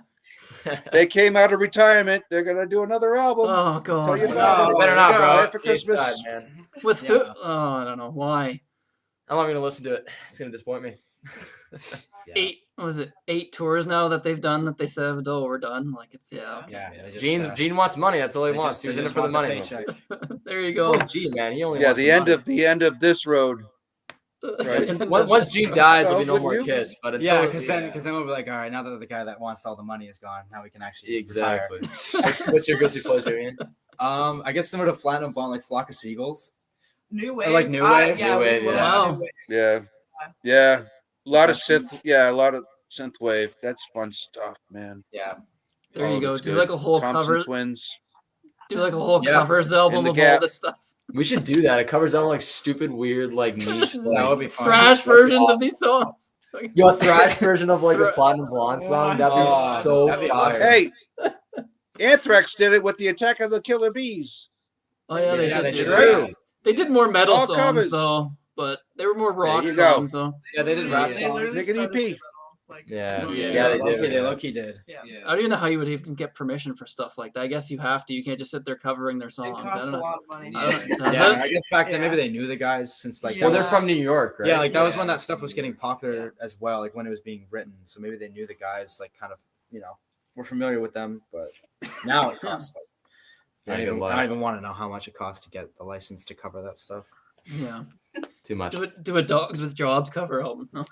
They came out of retirement. They're gonna do another album. Oh god. Tell your father. They better not, bro. For Christmas. Side, man. With who? Oh, I don't know why. I'm not gonna listen to it. It's gonna disappoint me. Yeah. 8 tours now that they've done that they said, oh, we're done. Like it's okay. Yeah, Gene wants money. That's all he wants. He's in it for the money. There you go. Oh, Gene, man, he only Yeah, wants the end of this road. Right. Once Gene dies, there'll be no more Kiss. But because then we'll be like, all right, now that the guy that wants all the money is gone, now we can actually retire. What's your guilty pleasure, Ian? I guess similar to Platinum Blonde, like Flock of Seagulls. New Wave. Or like New Wave. Yeah, New Wave, Wow. Yeah. A lot of synth. Yeah, a lot of synth wave. That's fun stuff, man. Yeah. There you go. Do like a whole cover. Twins. Do like a whole covers album of all this stuff. We should do that. It covers out like stupid, weird, like niche. That would be fun. Thrash versions of these songs. Yo, a thrash version of like a Platinum Blonde song. That'd be so fire. Hey, Anthrax did it with the Attack of the Killer Bees. Oh yeah, they did. True. They did more metal All songs covers. though, but they were more rock you go. songs though. Yeah, they did rap They songs. literally Make an started EP. with like, Yeah, Yeah, they did. They low-key did. yeah. I don't even know how you would even get permission for stuff like that. I guess you have to. You can't just sit there covering their It songs. I costs don't a know. lot of money. I don't know. Does Yeah, it? I guess back then Yeah. maybe they knew the guys since like Yeah. Well, they're from New York, right? yeah, like that was Yeah. when that stuff was getting popular as well, like when it was being written. So maybe they knew the guys, like kind of, were familiar with them. But now it costs like I don't even want to know how much it costs to get the license to cover that stuff. Yeah. Too much. Do a Dogs with Jobs cover album. No.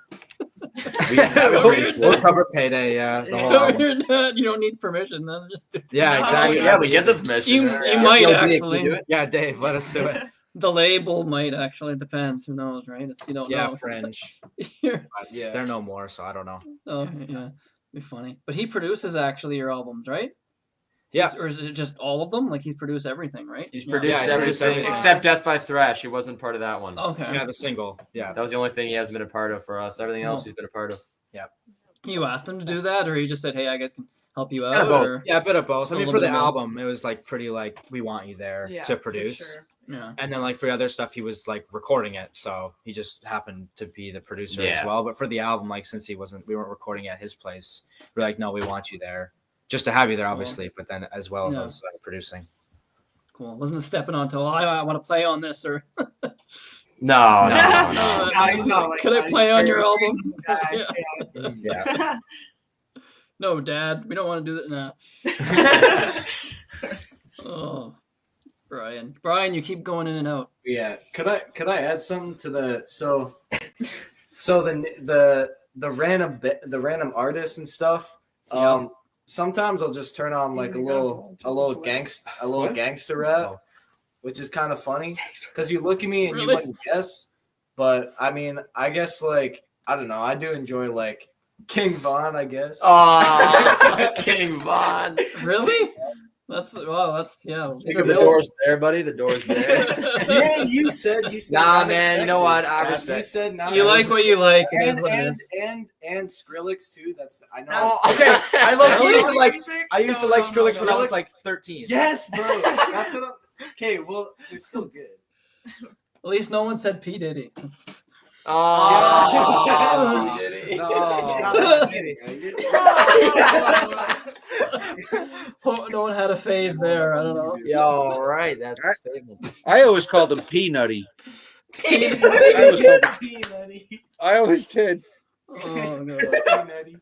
We'll cover Payday. Yeah, the whole album. You don't need permission then. Just do Yeah, exactly. Yeah, we get the permission. You might Yo, Dave, actually. can you do it? Yeah, Dave, let us do it. The label might actually. It depends. Who knows, right? It's you don't Yeah, know. Fringe. You're- Yeah. They're no more, so I don't know. oh yeah, be funny. But he produces actually your albums, right? Yeah. Or is it just all of them? Like he's produced everything, right? He's Yeah. produced he's produced everything everything. except Death by Thrash. He wasn't part of that one. Okay. Yeah, the single. Yeah. That was the only thing he hasn't been a part of for us. Everything else he's been a part of. You asked him to do that, or he just said, "Hey, I guys can help you Kind out." of both. Or... Yeah, a bit of both. Just a I mean, little for the bit of both. album, it was like pretty like we want you there Yeah, to for produce. sure. Yeah. And then like for the other stuff, he was like recording it, so he just happened to be the producer Yeah. as well. But for the album, like since we weren't recording at his place, we're like, no, we want you there, just to have you there, obviously, but then as well Yeah. as producing. Cool. Wasn't it stepping on toe? I want to play on this, or No. He's not like Could I that. play He's on your very album? guy. Yeah. Yeah. No, Dad, we don't want to do that. Nah. Oh, Brian, you keep going in and out. Yeah. Could I add something to the so the random artists and stuff? Sometimes I'll just turn on like a little gangster rap, which is kind of funny because you look at me and you Really? wouldn't guess. But I mean, I guess like I don't know. I do enjoy like King Von, I guess. Oh, King Von. Really? That's yeah. These The are real- door's there, buddy. The door's there. Yeah, you said. Nah, man. You know what? I You respect. said not. You like what you like. It is what it is. And Skrillex too. That's I know. Oh, Okay, I love Really? used to like Music? I used to No, like no, Skrillex no, when no. I was like 13. Yes, bro. That's what. Okay, well, they're still good. At least no one said P Diddy. Oh, Diddy. No one had a phase there. I don't know. Yeah, all right. That's a statement. I always called him Peanutty. I always did. Oh god.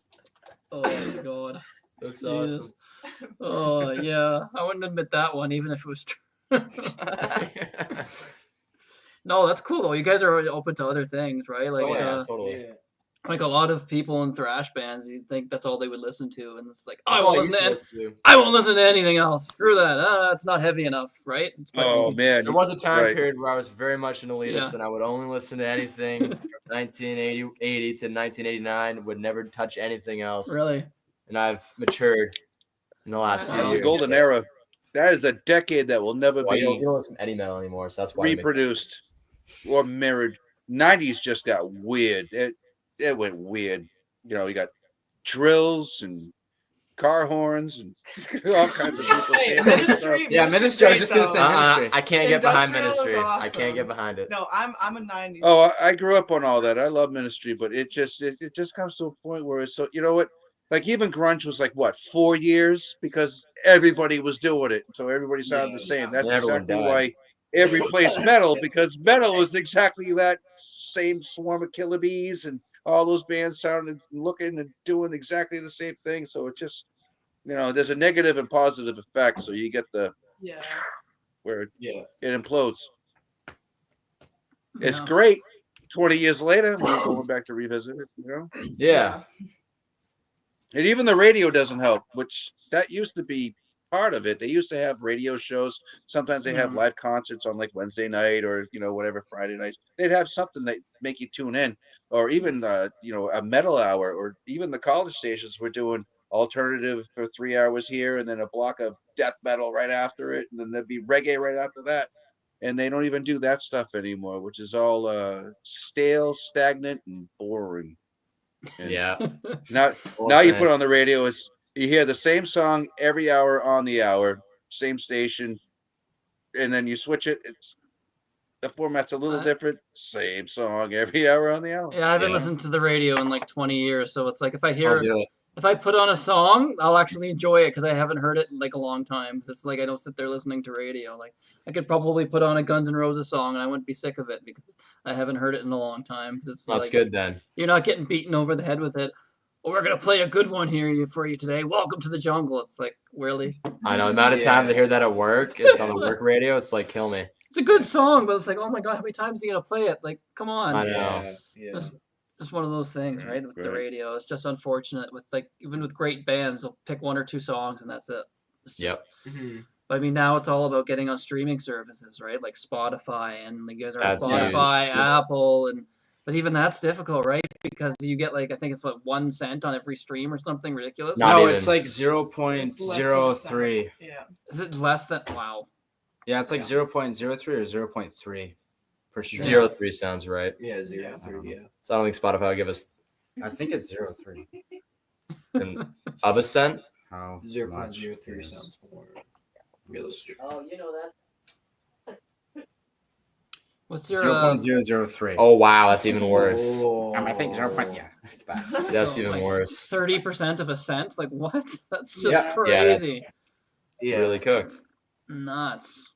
Oh god. That's Jesus. Oh yeah. I wouldn't admit that one, even if it was true. No, that's cool though. You guys are open to other things, right? Like, Oh, yeah, totally. like a lot of people in thrash bands, you think that's all they would listen to, and it's like, That's I all won't used listen to to listen to. I won't listen to anything else. Screw that. It's not heavy enough, right? It's Oh man, There was a time Right. period where I was very much an elitist, Yeah. and I would only listen to anything from 1980 to 1989. Would never touch anything else. Really. And I've matured in the last few Wow. the years. golden era. That is a decade that will never be. You don't listen to any metal anymore, so that's why reproduced or mirrored. 90s just got weird. It went weird. You got drills and car horns and all kinds of people saying Ministry. Yeah, Ministry. I was just gonna say Ministry. I can't get behind Ministry. Awesome. I can't get behind it. No, I'm a 90s. Oh, I grew up on all that. I love Ministry, but it just comes to a point where it's so. You know what? Like even grunge was like what 4 years because everybody was doing it, so everybody sounded the same. That's exactly why it replaced metal, because metal was exactly that same swarm of killer bees and all those bands sounded, looking and doing exactly the same thing. So it just, there's a negative and positive effect. So you get the where it implodes. It's great. 20 years later, we're going back to revisit it. Yeah. And even the radio doesn't help, which that used to be part of it. They used to have radio shows. Sometimes they have live concerts on like Wednesday night or whatever, Friday nights. They'd have something that make you tune in, or even a metal hour, or even the college stations were doing alternative for 3 hours here and then a block of death metal right after it, and then there'd be reggae right after that. And they don't even do that stuff anymore, which is all stale, stagnant, and boring. And now you put on the radio, you hear the same song every hour on the hour, same station, and then you switch it. The format's a little different. Same song every hour on the hour. Yeah, I haven't listened to the radio in like 20 years, so it's like if I put on a song, I'll actually enjoy it because I haven't heard it in like a long time. It's like I don't sit there listening to radio. Like I could probably put on a Guns N' Roses song and I wouldn't be sick of it because I haven't heard it in a long time. That's like, good then. You're not getting beaten over the head with it. Well, we're gonna play a good one here for you today. Welcome to the jungle. It's like, really? I know the amount of times I hear that at work. It's on the work radio. It's like, kill me. It's a good song, but it's like, oh my god, how many times are you gonna play it? Like, come on. I know. Yeah. It's one of those things, right? With the radio, it's just unfortunate. With like even with great bands, they'll pick 1 or 2 songs and that's it. But I mean, now it's all about getting on streaming services, right? Like Spotify, and you guys are on Spotify, Apple, but even that's difficult, right? Because you get like I think it's 1 cent on every stream or something ridiculous. It's like 0.03. Yeah. Is it less than? Wow. Yeah, it's like 0.03 or 0.3 per stream. 0.03 sounds right. Yeah, 0.3. Yeah. So I don't think Spotify will give us. I think it's 0.3. And of a cent. How 0.03 sounds more realistic. Oh, you know that. What's your 0.003? Oh wow, that's even worse. I think 0. Yeah, it's bad. That's even worse. 30% of a cent? Like what? That's just crazy. Yeah, really cooked. Nuts.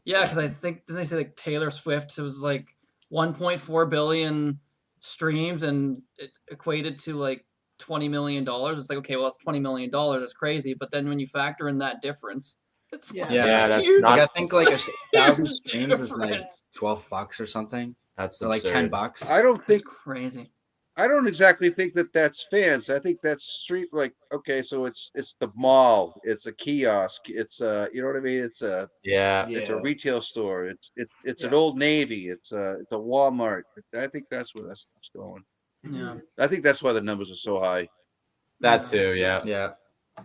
Yeah, because I think didn't they say like Taylor Swift? It was like 1.4 billion streams, and it equated to like $20 million. It's like, okay, well, that's $20 million. That's crazy. But then when you factor in that difference, it's that's huge. not. I think like 1,000 streams is like $12 or something. That's like $10. I don't think crazy. I don't exactly think that's fans. I think that's street. Like, okay, so it's the mall, it's a kiosk, it's you know what I mean? It's a it's a retail store. It's an Old Navy. It's a Walmart. I think that's where that stuff's going. Yeah, I think that's why the numbers are so high. That too, yeah.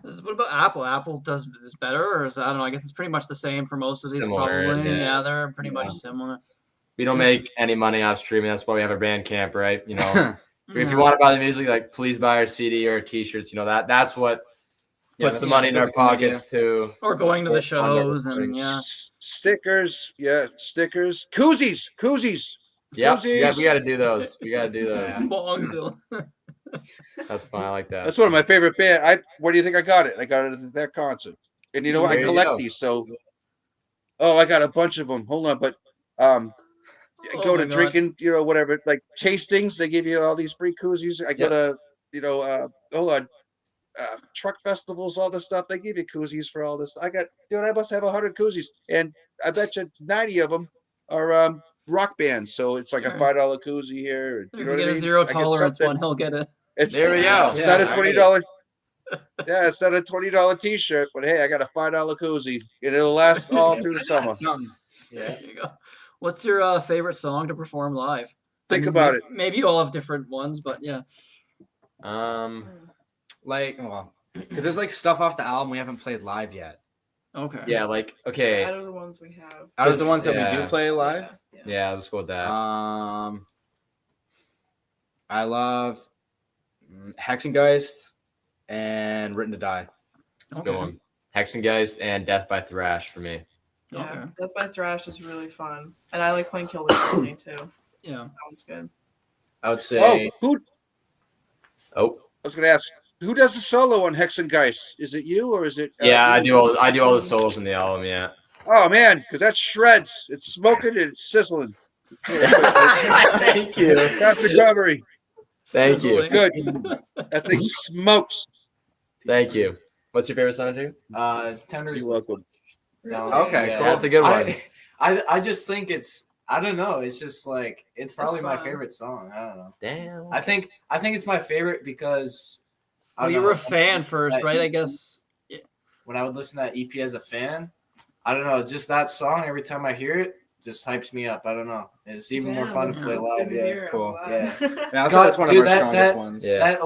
What about Apple? Apple is better, or is I don't know. I guess it's pretty much the same for most of these. Similar, probably. yeah. Yeah, they're pretty much similar. We don't make any money off streaming. That's why we have a Bandcamp, right? You know. If you want to buy the music, like please buy our CD or our T-shirts. You know that's what puts the money in our pockets too. Or going to the shows and stickers, koozies. Yeah, we got to do those. Bongzilla. That's fine. I like that. That's one of my favorite bands. Where do you think I got it? I got it at their concert. And you know what? I collect these. So, I got a bunch of them. Hold on, but go to drinking, whatever, like tastings. They give you all these free koozies. I go to, truck festivals, all this stuff. They give you koozies for all this. I must have 100 koozies, and I bet you 90 of them are rock bands. So it's like a $5 koozie here. If you get a zero tolerance one, he'll get it. There we go. It's not a $20. Yeah, it's not a $20 T-shirt, but hey, I got a $5 koozie, and it'll last all through the summer. Yeah, there you go. What's your favorite song to perform live? Think about it. Maybe you all have different ones, but yeah. Because there's like stuff off the album we haven't played live yet. Okay. Yeah, like okay. Out of the ones we have. Out of the ones that we do play live. Yeah, let's go with that. I love Hexengeist and Written to Die. That's a good one. Hexengeist and Death by Thrash for me. Yeah, Okay. Death by Thrash is really fun, and I like playing Kill the Colony too. Yeah, that one's good. I would say. I was going to ask, who does the solo on Hexengeist? Is it you or is it? Yeah, I do all the solos in the album. Yeah. Oh man, because that shreds. It's smoking and it's sizzling. Thank you. That's recovery. Thank you. It's good. That thing smokes. Thank you. What's your favorite song, too? Tender is You're welcome. Okay, yeah, cool. That's a good one. I just think it's. I don't know. It's just like it's probably my fun. favorite song. I don't know. Damn. I think it's my favorite because. Well, you were a fan first, right? I guess. When I would listen to that EP as a fan, I don't know. Just that song, every time I hear it, just hypes me up. I don't know. It's even more fun to play live. Yeah, cool. Yeah, that's one of our strongest ones. Yeah. That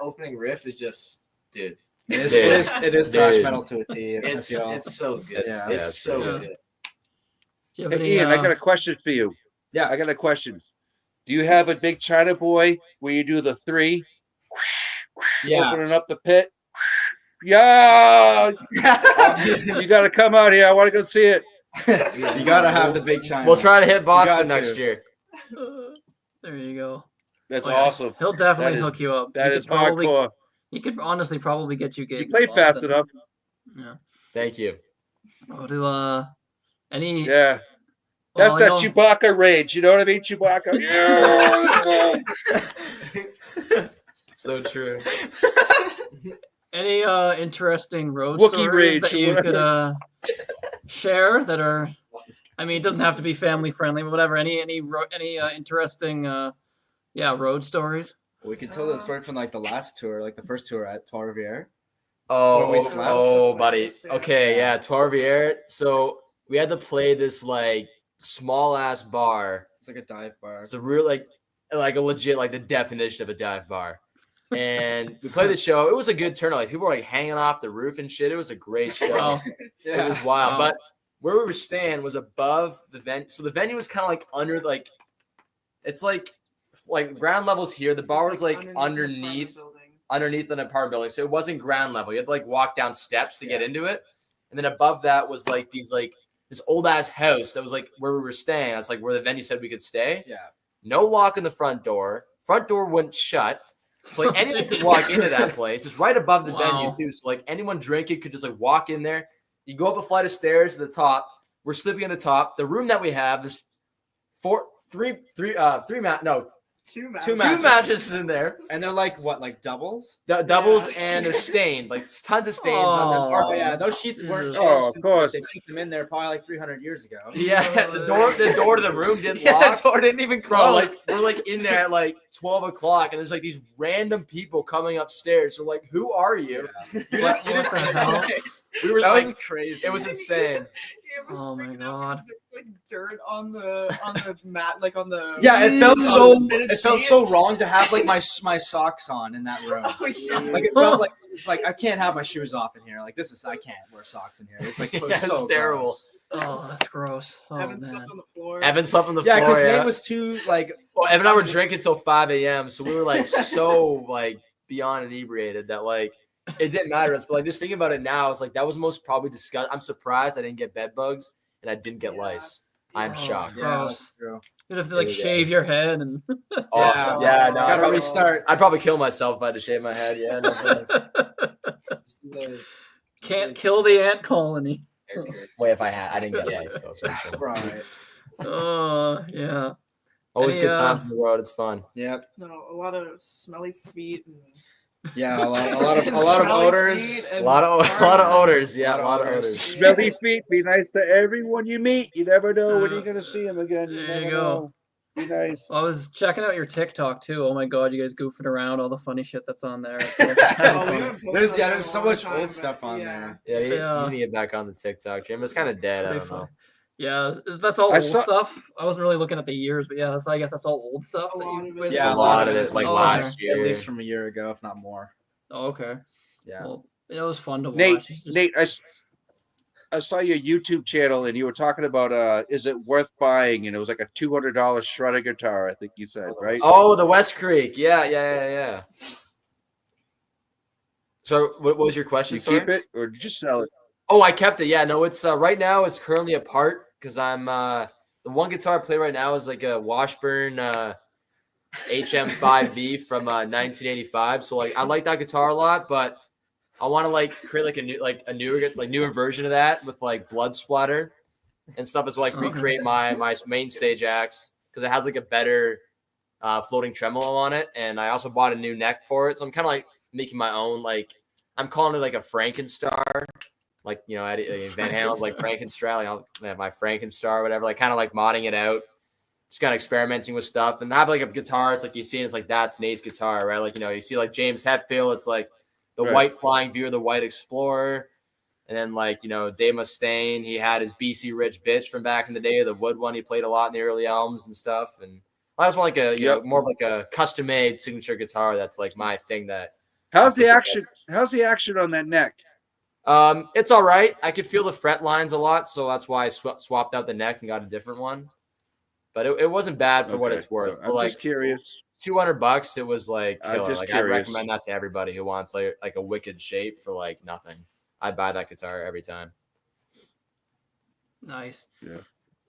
opening riff is just, dude. It is thrash metal to a T. It's so good. Yeah, it's so good. Do you have any, Ian, I got a question for you. Yeah, I got a question. Do you have a big China boy where you do the 3? Yeah. Opening up the pit. Yeah. You got to come out here. I want to go see it. You got to have the big China. We'll try to hit Boston next year. There you go. That's awesome. He'll definitely hook you up. That is hardcore. He could honestly probably get you gigs. You play fast enough. Yeah. Thank you. Oh, do any? Yeah. That's that Chewbacca rage. You know what I mean? Chewbacca. So true. Any interesting road Wookiee stories rage that you could share that are? I mean, it doesn't have to be family friendly, but whatever. Any interesting road stories? We could tell the story from like the last tour, like the first tour at Trois Rivières. Buddy. Okay, yeah, Trois Rivières. So we had to play this like small ass bar. It's like a dive bar. It's a real like a legit like the definition of a dive bar. And we played the show. It was a good turnout. Like people were like hanging off the roof and shit. It was a great show. It was wild. But where we were staying was above the venue. So the venue was kind of like under like it's like ground levels here. The bar was like underneath an apartment building. So it wasn't ground level. You had to like walk down steps to get into it. And then above that was like this old ass house that was like where we were staying. That's like where the venue said we could stay. Yeah. No lock in the front door. Front door wouldn't shut. So like anyone could walk into that place. It's right above the venue too. So like anyone drinking could just like walk in there. You go up a flight of stairs to the top. We're sleeping on the top. The room that we have, there's two mattresses in there, and they're like what, like doubles? Doubles, and they're stained, like tons of stains on them. Yeah, those sheets weren't. Oh, of course. They put them in there probably like 300 years ago. Yeah, the door to the room didn't lock. The door didn't even close. Bro, like we're like in there at like 12 o'clock, and there's like these random people coming upstairs. So like, who are you? Yeah. We were that was crazy. It was insane. Oh my god! Like dirt on the mat, like on the. Yeah, it felt so wrong to have like my socks on in that room. Oh, yeah. Like it felt like it's like I can't have my shoes off in here. Like I can't wear socks in here. It's like it's terrible. Gross. Oh, that's gross. Oh, Evan slept on the floor. Evan slept on the floor. Yeah, because Nate was too like. Well, Evan and I were drinking till 5 a.m. So we were like so like beyond inebriated that like. It didn't matter to us, but like just thinking about it now, it's like that was most probably disgusting. I'm surprised I didn't get bed bugs and I didn't get lice. I'm shocked. Gross. You'd have to like shave your head and. No, gotta restart. I'd probably kill myself if I had to shave my head. Yeah. No Can't kill the ant colony. Wait, if I didn't get lice. So right. Oh yeah. Always good times on the road. It's fun. Yep. No, a lot of smelly feet and. Yeah, a lot of odors. A lot of odors. Yeah, a lot of odors. Smelly feet. Be nice to everyone you meet. You never know when you're gonna see them again. There you go. Be nice. I was checking out your TikTok too. Oh my god, you guys goofing around, all the funny shit that's on there. There's so much old stuff on there. Yeah, you need to get back on the TikTok. Jim, it's kind of dead. I don't know. Yeah, that's all old stuff. I wasn't really looking at the years, but yeah, I guess that's all old stuff. A lot of it's like last year, at least from a year ago, if not more. Oh, okay. Yeah. Well, it was fun to watch. Nate, saw your YouTube channel, and you were talking about is it worth buying? And it was like a $200 shredder guitar, I think you said, right? Oh, the West Creek. Yeah. So, what was your question? You keep it, or did you sell it? Oh, I kept it. Yeah, no, it's right now it's currently apart because I'm the one guitar I play right now is like a Washburn HM5V from 1985. So like I like that guitar a lot, but I want to like create like a newer version of that with like blood splatter and stuff as well, like recreate my main stage axe because it has like a better floating tremolo on it, and I also bought a new neck for it. So I'm kind of like making my own, like I'm calling it like a Frankenstar. Like, you know, Van Halen's like Frankenstar, like I'll have my Frankenstar or whatever, like kind of like modding it out, just kind of experimenting with stuff. And have like a guitar, it's like you see, it's like that's Nate's guitar, right? Like, you know, you see like James Hetfield, it's like the white Flying V or the white Explorer. And then like, you know, Dave Mustaine, he had his BC Rich Bitch from back in the day, the wood one he played a lot in the early albums and stuff. And I just want like a, you know, more of like a custom made signature guitar. That's like my thing. That how's the action on that neck? It's all right. I could feel the fret lines a lot, so that's why I swapped out the neck and got a different one. But it wasn't bad for what it's worth. I'm just curious. $200, it was like killer. I'm just like curious. I'd recommend that to everybody who wants like a wicked shape for like nothing. I'd buy that guitar every time. Nice. Yeah.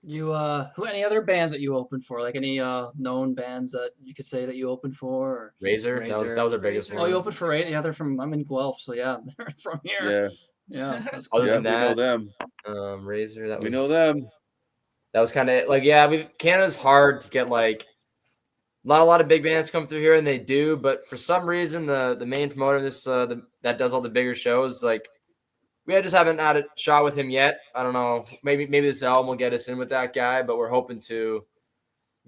You any other bands that you opened for? Like any known bands that you could say that you opened for? Or... Razor. That was our biggest one. Oh, you opened for Razor? Yeah, they're from. I'm in Guelph, so yeah, they're from here. Yeah. That's cool. Other than that, we know them. Razor. We know them. That was kind of like Canada's hard to get like. Not a lot of big bands come through here, and they do. But for some reason, the main promoter of this that does all the bigger shows, like. We just haven't had a shot with him yet. I don't know. Maybe this album will get us in with that guy, but we're hoping to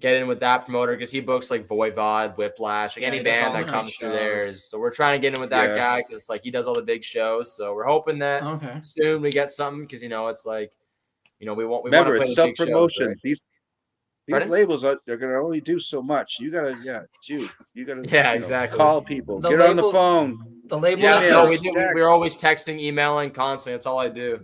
get in with that promoter because he books like Voivod, Whiplash, like any band that comes through there. So we're trying to get in with that guy because like he does all the big shows. So we're hoping that soon we get something because, you know, it's like, you know, we want to play it's self-promotion. Right? These labels they're gonna only do so much. You gotta exactly. Call people. Get on the phone. The label we're always texting, emailing constantly. That's all I do.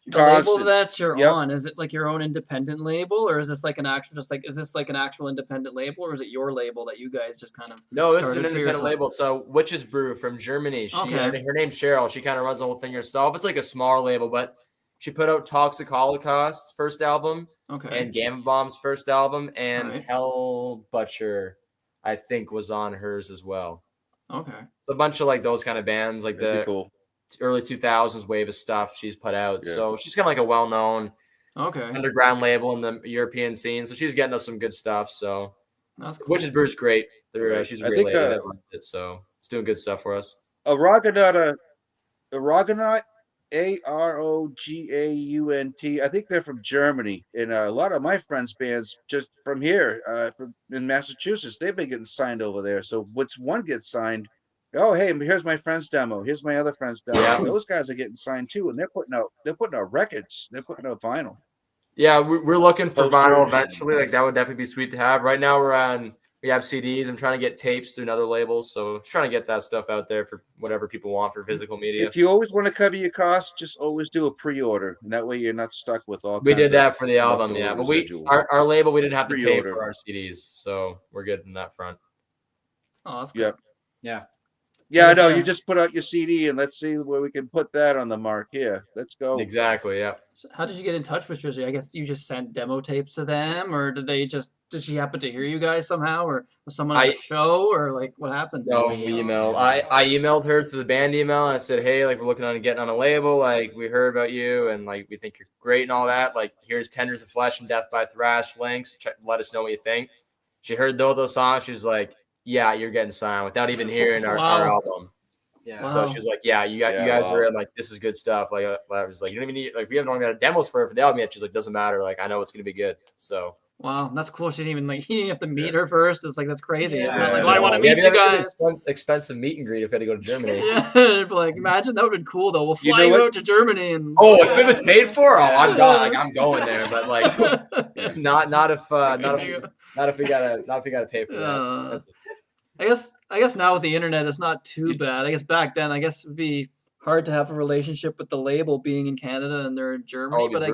The label that you're on, is it like your own independent label, or is this like an actual independent label, or is it your label that you guys just kind of No, this is an independent label. So Witch's Brew from Germany. Her name's Cheryl. She kind of runs the whole thing herself. It's like a small label, but she put out Toxic Holocaust's first album. And Gamma Bomb's first album, and Hell Butcher, I think, was on hers as well. Okay. So a bunch of like those kind of bands, like early 2000s wave of stuff she's put out. Yeah. So she's kind of like a well-known underground label in the European scene. So she's getting us some good stuff. So that's cool. Witch's Brew's great. She's a great lady. So it's doing good stuff for us. Araganaut, Arogaunt. I think they're from Germany, and a lot of my friends' bands just from here, in Massachusetts, they've been getting signed over there. So once one gets signed, oh hey, here's my friend's demo. Here's my other friend's demo. Yeah. Those guys are getting signed too, and they're putting out records. They're putting out vinyl. Yeah, we're looking for vinyl eventually. Like that would definitely be sweet to have. Right now we have CDs. I'm trying to get tapes through another label, so trying to get that stuff out there for whatever people want for physical media. If you always want to cover your costs, just always do a pre-order, and that way you're not stuck with all. We did that for the album, yeah. But our label, we didn't have to pay for our CDs, so we're good in that front. Oh, that's good. Yeah. Yeah, I know. You just put out your CD, and let's see where we can put that on the mark. Here, let's go. Exactly. Yeah. So how did you get in touch with Jersey? I guess you just sent demo tapes to them, or did she happen to hear you guys somehow, or was someone at the show, or like what happened? No, we emailed. I emailed her through the band email, and I said, hey, like we're looking on getting on a label. Like we heard about you, and like we think you're great and all that. Like here's Tenders of Flesh and Death by Thrash links. Let us know what you think. She heard those songs. She's like, yeah, you're getting signed without even hearing our album. Yeah. Wow. So she was like, yeah, you guys are in, like, this is good stuff. Like I was like, you don't even need, like, we haven't got demos for the album yet. She's like, doesn't matter. Like, I know it's gonna be good. So wow, that's cool. She didn't even have to meet her first. It's like, that's crazy. It's not like, I want to meet you guys. Expensive meet and greet if I had to go to Germany. Yeah, like imagine that would have been cool though. We'll fly you out to Germany and if it was paid for, I'm gone. Like I'm going there, but like not if we gotta pay for that. It's expensive. I guess now with the internet, it's not too bad. I guess back then, I guess it'd be hard to have a relationship with the label being in Canada and they're in Germany. But I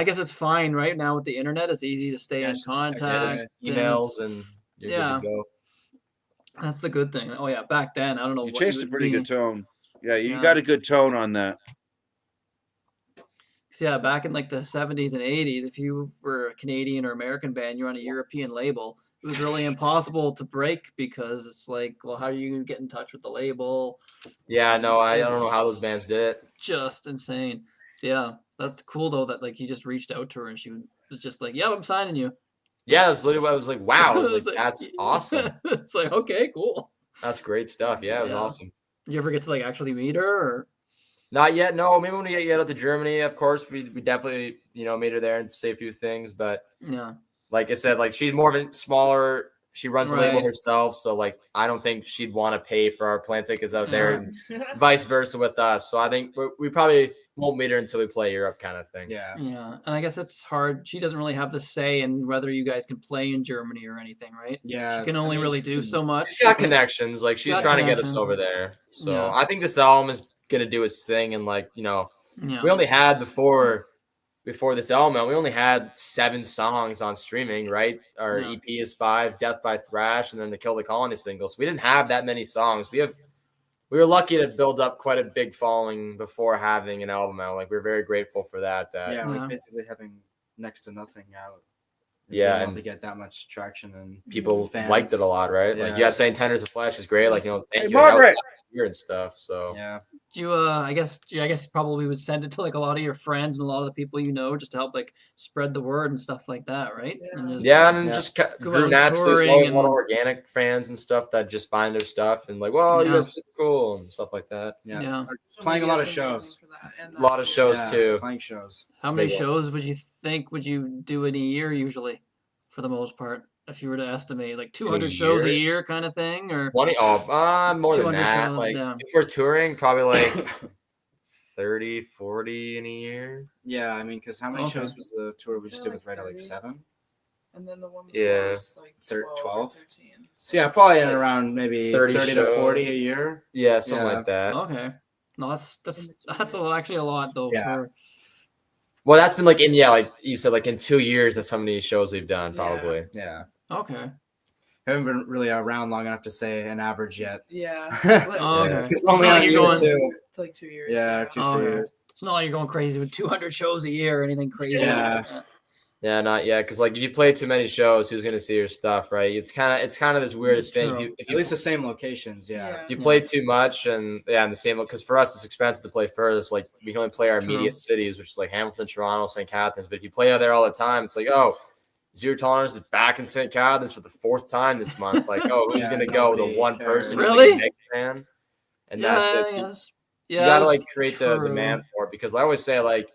guess it's fine right now with the internet. It's easy to stay in contact. Emails and you're good to go. That's the good thing. Oh yeah, back then I don't know. You chased a pretty good tone. Yeah, you got a good tone on that. Yeah, back in like the 70s and 80s, if you were a Canadian or American band, you're on a European label. It was really impossible to break because it's like, well, how are you going to get in touch with the label? Yeah, no, I don't know how those bands did it. Just insane. Yeah, that's cool though that like he just reached out to her and she was just like, "Yeah, I'm signing you." Yeah, that's literally what I was like, wow. I was like, that's awesome. It's like, okay, cool. That's great stuff. Yeah, it was awesome. Did you ever get to like actually meet her or? Not yet. No, maybe when we get out to Germany, of course, we definitely, meet her there and say a few things. But yeah, like I said, like she's more of a smaller, she runs the label herself. So like, I don't think she'd want to pay for our plane tickets out there and vice versa with us. So I think we probably won't meet her until we play Europe kind of thing. Yeah. Yeah. And I guess it's hard. She doesn't really have the say in whether you guys can play in Germany or anything, right? Yeah. She can only really do so much. She's got connections. Like she's trying to get us over there. So I think this album is gonna do its thing, and like we only had before this album, we only had 7 songs on streaming, right? Our EP is 5, Death by Thrash, and then the Kill the Colony single. So we didn't have that many songs. We were lucky to build up quite a big following before having an album out. Like we're very grateful for that. Like basically having next to nothing out. Yeah, and to get that much traction and people liked it a lot, right? Yeah. Like saying Tenders of Flesh is great. Like thank you, Margaret! Here and stuff. So yeah. Do you I guess probably would send it to like a lot of your friends and a lot of the people just to help like spread the word and stuff like that, right? Yeah. And just grew naturally. There's a lot of organic fans and stuff that just find their stuff and like, well, you guys are super cool and stuff like that. Yeah. Playing a lot of shows. A lot of shows too. Playing shows. How many shows would you do in a year usually, for the most part? If you were to estimate, like 200 shows a year kind of thing, or 20? More than that. Shows, like if we're touring, probably like 30, 40 in a year. Yeah, I mean, because how many shows was the tour we just did with Red? Like 7? And then the one before was like 12? 13. So yeah, probably in around maybe 30 to 40 a year. Yeah, something like that. Okay. No, that's actually a lot though. Yeah. Well, that's been like like you said, like in 2 years, that's how many shows we've done, probably. Yeah. Okay. Haven't been really around long enough to say an average yet. Yeah. Okay. It's like 2 years. Yeah, 2 years. It's not like you're going crazy with 200 shows a year or anything crazy. Yeah, not yet. Because like if you play too many shows, who's gonna see your stuff, right? It's kind of this weirdest thing. At least the same locations, If you play too much and in the same, because for us it's expensive to play furthest. Like we can only play our immediate cities, which is like Hamilton, Toronto, St. Catharines. But if you play out there all the time, it's like, oh, Zero Tolerance is back in St. Catharines for the 4th time this month. Like, oh, who's gonna go? The one person who's like a big fan, and that's it. You gotta like create the demand for it, because I always say like,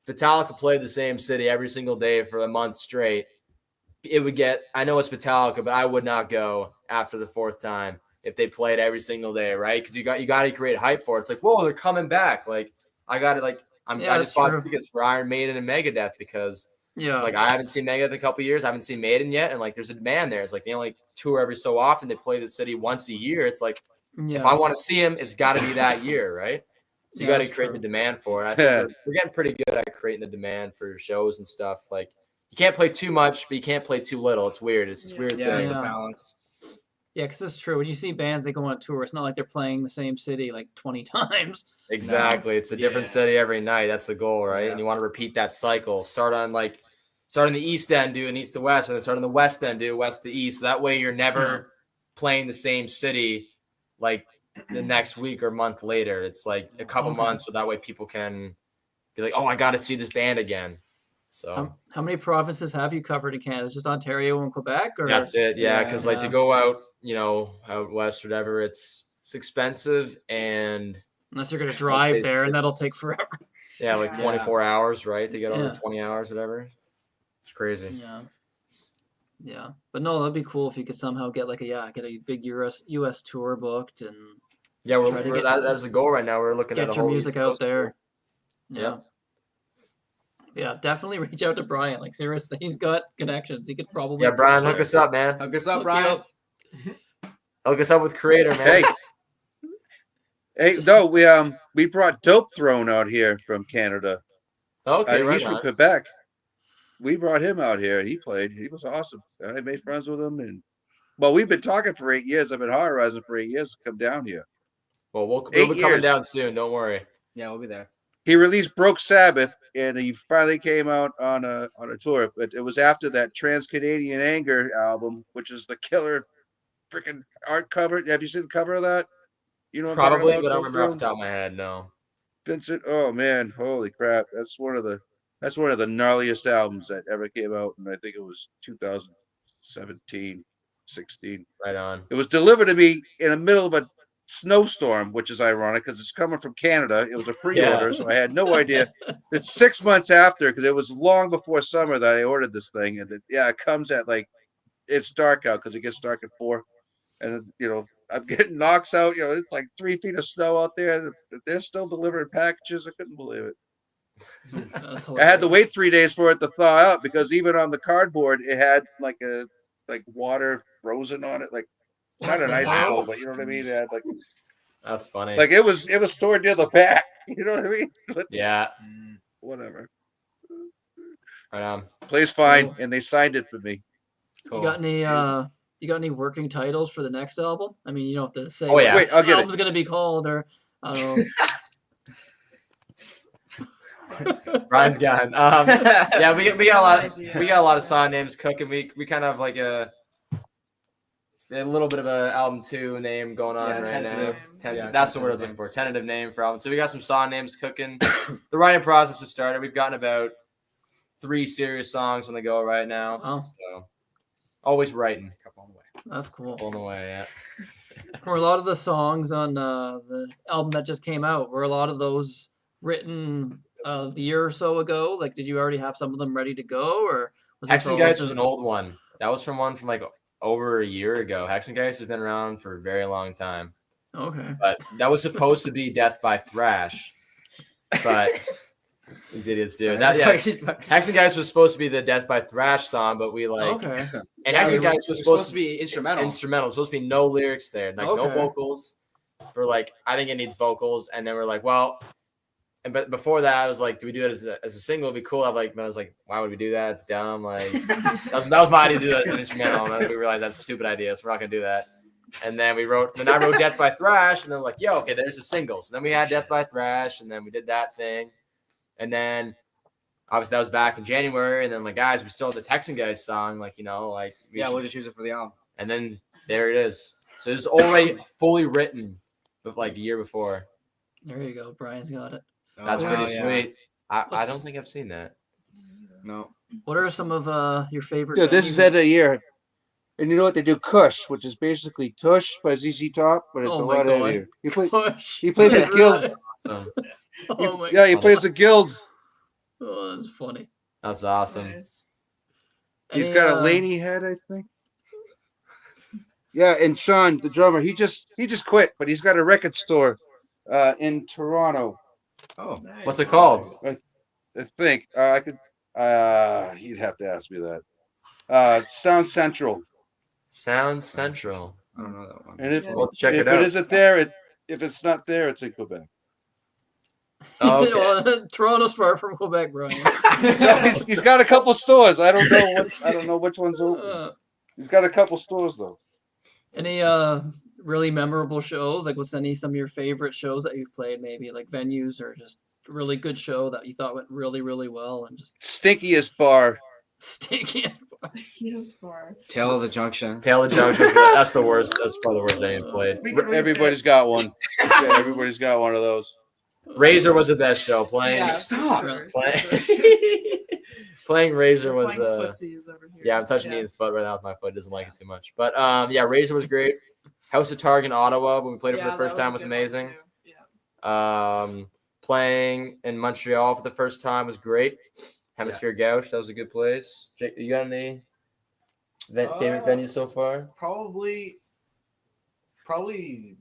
Metallica played the same city every single day for a month straight, it would get, I know it's Metallica, but I would not go after the 4th time if they played every single day, right? Because you got to create hype for it. It's like, whoa, they're coming back. Like I got it. Like I just bought tickets for Iron Maiden and Megadeth because like I haven't seen Megadeth in a couple of years. I haven't seen Maiden yet, and like there's a demand there. It's like they only tour every so often. They play the city once a year. It's like if I want to see them, it's got to be that year, right? So you got to create the demand for it. I think we're getting pretty good at creating the demand for shows and stuff. Like you can't play too much, but you can't play too little. It's weird. It's this weird thing. It's a balance. Yeah, because it's true. When you see bands, they go on tour. It's not like they're playing the same city like 20 times. Exactly. It's a different city every night. That's the goal, right? And you want to repeat that cycle. Start on the East End, do an East to West, and then start on the West End, do West to East. So that way you're never playing the same city like the next week or month later. It's like a couple months, so that way people can be like, oh, I got to see this band again. So how many provinces have you covered in Canada? Is it just Ontario and Quebec? Or that's it, because to go out, out west or whatever, it's expensive, and unless you're gonna drive there, and that'll take forever. Yeah, like 24 hours, right? To get over 20 hours, whatever. It's crazy. Yeah, but no, that'd be cool if you could somehow get get a big US tour booked, and that's the goal right now. We're looking at get your music out there. Yeah, definitely reach out to Bryan. Like seriously, he's got connections. He could probably. Yeah, Bryan, hook us up, man. Hook us up, Bryan. Hook us up with Creator, man. Hey, no, we brought Dope Throne out here from Canada. Okay, right he's from on. Quebec. We brought him out here, and he played. He was awesome. I made friends with him, and we've been talking for 8 years. I've been hard-rising for 8 years to come down here. Well, we'll be coming down soon. Don't worry. Yeah, we'll be there. He released Broke Sabbath, and he finally came out on a tour. But it was after that Trans-Canadian Anger album, which is the killer freaking art cover. Have you seen the cover of that? You know what Probably, I'm talking about, but I don't remember off the top of my head. No. Vincent, oh man, holy crap! That's one of the gnarliest albums that ever came out, and I think it was 2017, 16. Right on. It was delivered to me in the middle of a snowstorm, which is ironic because it's coming from Canada. It was a pre-order, so I had no idea. It's 6 months after, because it was long before summer that I ordered this thing, and it comes at it's dark out because it gets dark at 4, and I'm getting knocks out. It's like 3 feet of snow out there. They're still delivering packages. I couldn't believe it. I had to wait 3 days for it to thaw out because even on the cardboard, it had like water frozen on it, like not an icicle, but you know what I mean. It had that's funny. Like it was stored near the back. You know what I mean? But, yeah. Whatever. Right. Plays fine, and they signed it for me. Cool. You got any working titles for the next album? I mean, you don't have to say. Oh yeah. Wait, I'll get album's gonna be called, or I don't know. Brian's gone. Yeah, we got a lot of song names cooking. We kind of like a little bit of a album 2 name going on right now. That's the word I was looking for. Tentative name for album 2. We got some song names cooking. The writing process has started. We've gotten about 3 serious songs on the go right now. Oh. So always writing. Couple on the way. That's cool. On the way, yeah. Were a lot of the songs on the album that just came out, were a lot of those written the year or so ago? Like, did you already have some of them ready to go, or was Hex and Geist was an old one. That was from like over a year ago. Hex and Geist has been around for a very long time. Okay. But that was supposed to be Death by Thrash. But these idiots do. Hex and Geist was supposed to be the Death by Thrash song, but we Okay. And Hex and Geist was supposed to be instrumental. Instrumental. It's supposed to be no lyrics there, like no vocals. We're like, I think it needs vocals, and then we're like, well. But before that, I was like, do we do it as a single? It'd be cool. I was like, why would we do that? It's dumb. Like that was my idea to do that as an instrumental. And then we realized that's a stupid idea, so we're not gonna do that. And then I wrote Death by Thrash, and then we're like, yo, okay, there's a single. So then we had Death by Thrash, and then we did that thing. And then obviously that was back in January, and then like, guys, we still have this Hex and Geist song, we'll just use it for the album. And then there it is. So it's already fully written, but like a year before. There you go. Brian's got it. That's pretty sweet. I don't think I've seen that. No. What are some of your favorite? Yeah, this is at a year. And you know what they do? Kush, which is basically Tush by ZZ Top, but it's a lot heavier. He plays a guild. Awesome. He plays a guild. Oh, that's funny. That's awesome. Nice. He's got a Laney head, I think. Yeah, and Sean, the drummer, he just quit, but he's got a record store in Toronto. Oh, Nice. What's it called? I think I could. You'd have to ask me that. Sound Central. Sound Central. I don't know that one. And if check it out. If it isn't there, if it's not there, it's in Quebec. Oh, okay. Toronto's far from Quebec, Brian. No, he's got a couple stores. I don't know which one's open. He's got a couple stores though. Any really memorable shows? Like, what's some of your favorite shows that you've played? Maybe like venues or just a really good show that you thought went really, really well and just Stinkiest bar. stinky. Yes, far. Tail of the Junction. That's the worst. That's probably the worst thing you've played. Everybody's got one. Yeah, everybody's got one of those. Razor was the best show. Playing Razor was yeah, I'm touching Ian's foot right now with my foot. Doesn't like it too much. But yeah, Razor was great. House of Targ in Ottawa when we played it for the first time was amazing. Playing in Montreal for the first time was great. Hemisphere Gauche, that was a good place. Jake, you got any favorite venues so far? Probably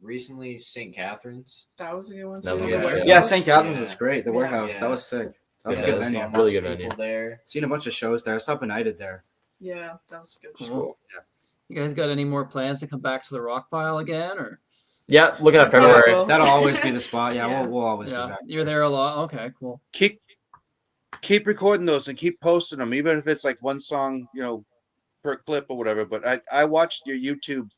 recently St. Catharines. That was a good one. That was a too. good show. Yeah, St. Catharines was great. The Warehouse, that was sick. That was a good venue. Really good venue. There. Seen a bunch of shows there. I saw Benighted there. Yeah, that was good. Cool. You guys got any more plans to come back to the rock pile again, or? Yeah, looking at That's February. cool. That'll always be the spot. Yeah, Yeah. we'll always be Yeah, back. you're there a lot. Okay, cool. Keep recording those and keep posting them, even if it's like one song, per clip or whatever. But I watched your YouTube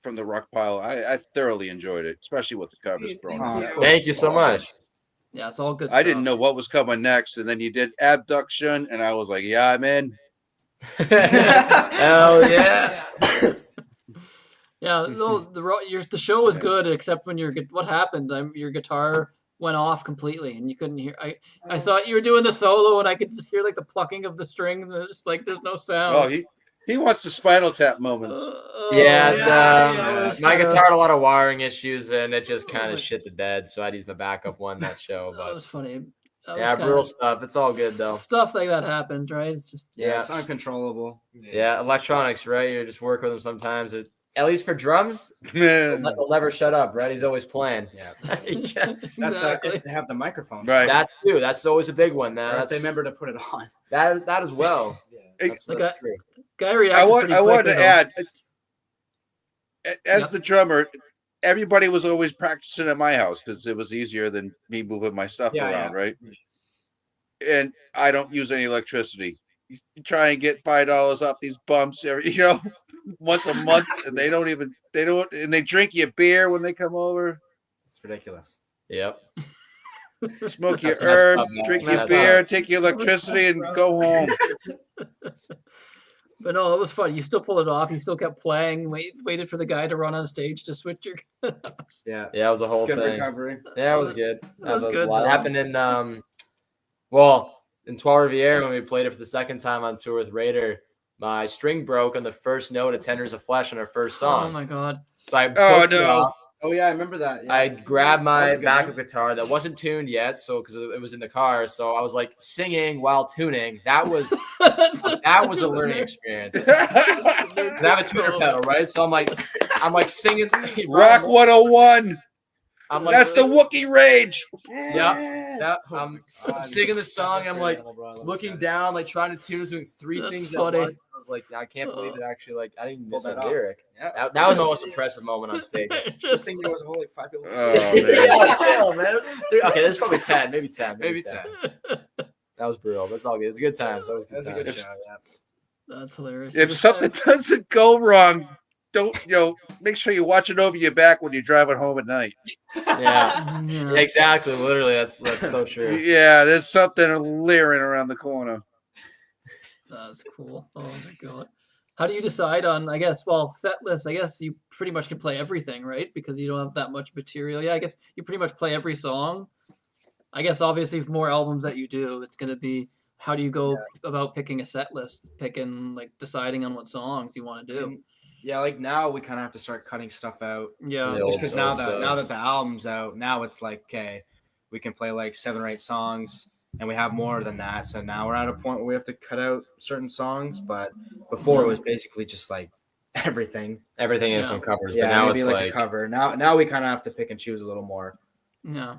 from the Rock Pile. I thoroughly enjoyed it, especially with the covers thrown in. Thank you. Thank you so much. Yeah, it's all good I stuff. didn't know what was coming next, and then you did abduction, and I was like, yeah, I'm in. Hell yeah. Yeah, no, the show was good except when what happened? Your guitar went off completely and you couldn't hear. I saw you were doing the solo and I could just hear like the plucking of the strings. And it's just like there's no sound. Oh, he wants the Spinal Tap moments. My guitar had a lot of wiring issues and it just kind of shit the bed. So I'd use my backup one that show. But that was funny. brutal stuff. It's all good though. Stuff like that happens, right? It's just it's uncontrollable. Yeah, electronics, right? You just work with them sometimes. At least for drums, Man. he'll never shut up, right? He's always playing. Yeah. Exactly. That's they have the microphone. Right. That too. That's always a big one. Or if they remember to put it on. That as well. That's Like true. Guy reacted pretty I wanted quickly, to though. add, as Yep. the drummer, everybody was always practicing at my house because it was easier than me moving my stuff around, right? And I don't use any electricity. You try and get $5 off these bumps once a month, and they don't, and they drink your beer when they come over. It's ridiculous. Yep. Smoke your That's messed herbs, up, man. drink That's your messed beer, up. take your electricity, and go home. But no, it was fun. You still pulled it off. You still kept playing. Waited for the guy to run on stage to switch your. Yeah. Yeah, it was a whole Good thing. recovery. Yeah, it was good. That was good, a lot. though. It happened in in Trois Rivières when we played it for the second time on tour with Raider. My string broke on the first note of Tenders of Flesh on our first song. Oh my god. So I booked it off. Oh yeah, I remember that. Yeah. I grabbed my That was a good backup one. guitar that wasn't tuned yet, so because it was in the car, so I was like singing while tuning. That was a learning experience. 'Cause I have a tuner pedal, right? So I'm like singing. Rock 101. I'm like, That's the Wookiee rage. Yeah. I'm singing the song. I'm like looking down, like trying to tune, doing three That's things funny. at once. I was like, I can't believe it. Actually, like I didn't even miss Pulled a that off. lyric. Yeah. That was the most impressive moment on stage. Just, There was only 5 people. Oh, man. Chill, man. Okay, there's probably 10, maybe 10, Maybe 10. 10. That was brutal. That's all good. It's a good time. It's always That was a good good time. show. Yeah. that's hilarious. If something doesn't go wrong, don't make sure you watch it over your back when you're driving home at night. Yeah. Yeah. Exactly. Literally, that's so true. Yeah, there's something leering around the corner. That's cool. Oh my god. How do you decide on, set lists? I guess you pretty much can play everything, right? Because you don't have that much material. Yeah, I guess you pretty much play every song. I guess obviously for more albums that you do, it's going to be how do you go about picking a set list, deciding on what songs you want to do. Yeah, like now we kind of have to start cutting stuff out. Yeah. Yeah. Just because Old now stuff. that the album's out, now it's like, okay, we can play like 7 or 8 songs, and we have more than that. So now we're at a point where we have to cut out certain songs. But before it was basically just like everything. Everything is Yeah. some covers, Yeah, but now maybe it's like a cover. Now we kind of have to pick and choose a little more. Yeah.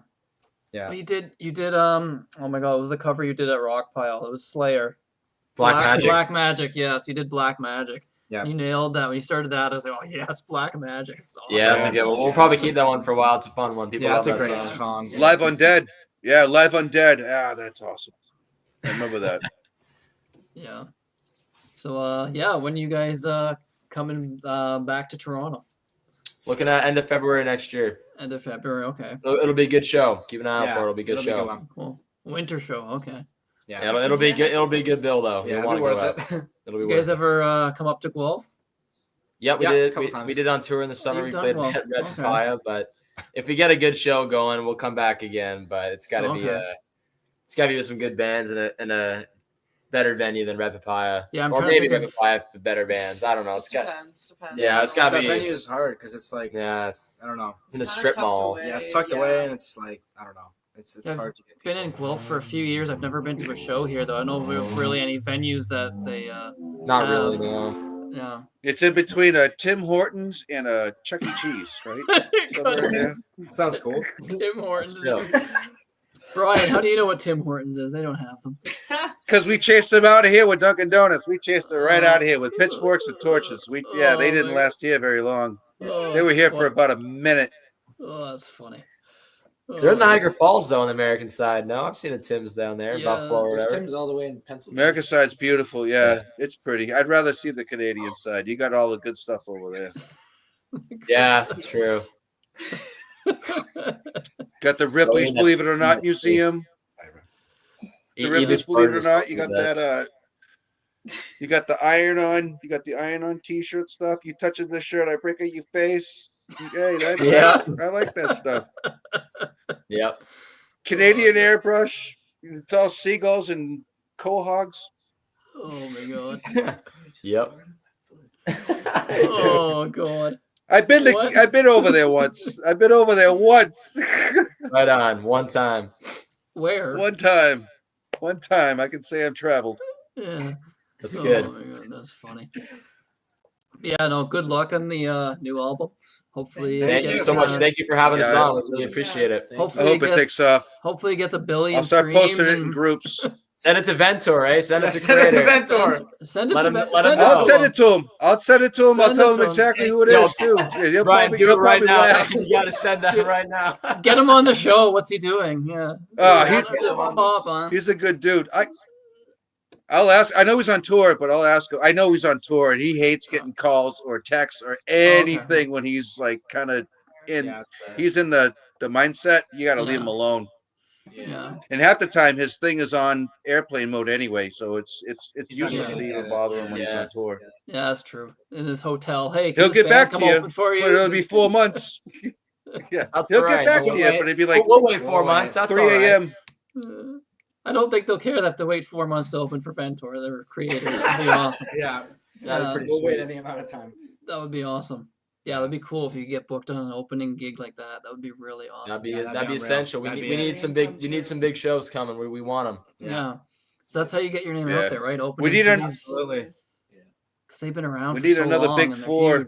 Yeah. Well, you did oh my god, it was the cover you did at Rockpile. It was Slayer. Black Magic. Black Magic, yes, you did Black Magic. Yeah. You nailed that. When you started that, I was like, oh yes, Black Magic. It's awesome. Yeah, that's a good one. We'll probably keep that one for a while. It's a fun one. People Yeah, love that's a that great song. song. Live Undead. Yeah, Live Undead. Ah, that's awesome. I remember that. Yeah. So when you guys coming back to Toronto? Looking at end of February next year. End of February, okay. It'll be a good show. Keep an eye out Yeah, for it. It'll be a good it'll be a show. good one. Cool. Winter show, okay. Yeah, It'll be good. It'll be a good bill though. Yeah, You'll want to it'll go be out. worth it. It'll be You worth guys it. ever come up to Guelph? Yeah, we Yeah, a did. couple We times. did on tour in the summer. You've We done played well. at Red Okay. Papaya, but if we get a good show going, we'll come back again. But it's got to be Okay. it's got to be with some good bands and a better venue than Red Papaya. Yeah, I'm or trying to maybe think Red of- Papaya for better bands. I don't know. It's got Depends. Yeah, it's gotta That be- venue is hard because it's like yeah I don't know. in the It's kinda strip tucked mall. away. Yeah, it's tucked away and it's like I don't know. It's Yeah, hard to get. Been in Guelph for a few years. I've never been to a show here though. I don't know if really any venues that they Not really. No. yeah. It's in between a Tim Hortons and a Chuck E. Cheese, right? Somewhere in there. Sounds cool. Tim Hortons. Still. Brian, how do you know what Tim Hortons is? They don't have them. Because we chased them out of here with Dunkin' Donuts. We chased them right out of here with pitchforks and torches. They Oh, didn't my- last here very long. Oh, They were here fun. for about a minute. Oh, that's funny. They're in Niagara Falls, though, on the American side. No, I've seen the Tims down there, Buffalo or whatever. Tim's all the way in Pennsylvania. American side's beautiful. Yeah, it's pretty. I'd rather see the Canadian side. You got all the good stuff over there. Yeah, it's true. Got the Ripley's Believe It or Not Museum. The Ripley's Believe It or Not. You got that. You got the iron on. You got the iron on T-shirt stuff. You touching this shirt, I break at your face. Hey, I like that stuff. Yep. Canadian airbrush. It's all seagulls and quahogs. Oh my god. Yep. Oh god. I've been over there once. Right on. One time. Where? One time. I can say I've traveled. Yeah. That's good. Oh my god, that's funny. Yeah, no, good luck on the new album. Hopefully, thank you so much. Thank you for having us on. We really appreciate it. Hopefully, I hope it takes off. Hopefully, it gets 1 billion. I'll start posting it in groups. Send it to Ventor, eh? Send it to Ventor. Send it to Ventor. I'll send it to him. I'll tell him exactly who it is too. Brian, do it right now. You got to send that right now. Get him on the show. What's he doing? Yeah. He's a good dude. I'll ask. I know he's on tour, but I'll ask him. I know he's on tour, and he hates getting calls or texts or anything when he's like kind of in. He's in the mindset. You got to leave him alone. Yeah. And half the time, his thing is on airplane mode anyway, so it's useless to even bother him when he's on tour. Yeah, that's true. In his hotel, hey, he'll get back to you, but it'll be 4 months. Yeah, he'll get back to you, but it'd be like we'll wait 4 months. That's 3 a.m. I don't think they'll care they have to wait 4 months to open for Ventor. They're creators. That'd be awesome. We'll wait any amount of time. That would be awesome. Yeah, that'd be cool if you get booked on an opening gig like that. That would be really awesome. That'd be essential. We need some big. You need some big shows coming. We want them. Yeah. So that's how you get your name out there, right? Opening. We need absolutely. Because they've been around. We need another big four.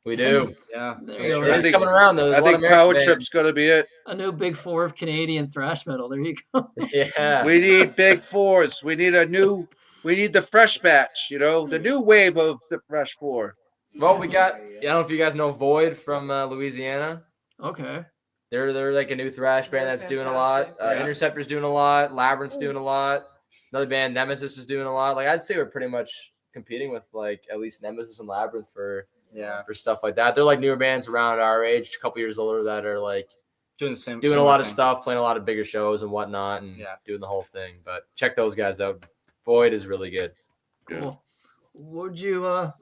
We do. Yeah. It's coming around though. I think Power Trip's gonna be it. A new big four of Canadian thrash metal. There you go. Yeah. We need big fours. We need the fresh batch, the new wave of the fresh four. Well, we got. I don't know if you guys know Void from Louisiana. Okay. They're like a new thrash band that's doing a lot. Interceptor's doing a lot. Labyrinth's doing a lot. Another band, Nemesis, is doing a lot. Like I'd say we're pretty much competing with like at least Nemesis and Labyrinth for stuff like that. They're like newer bands around our age, a couple years older, that are like doing a lot of stuff, playing a lot of bigger shows and whatnot, and doing the whole thing. But check those guys out. Void is really good. Cool. Would you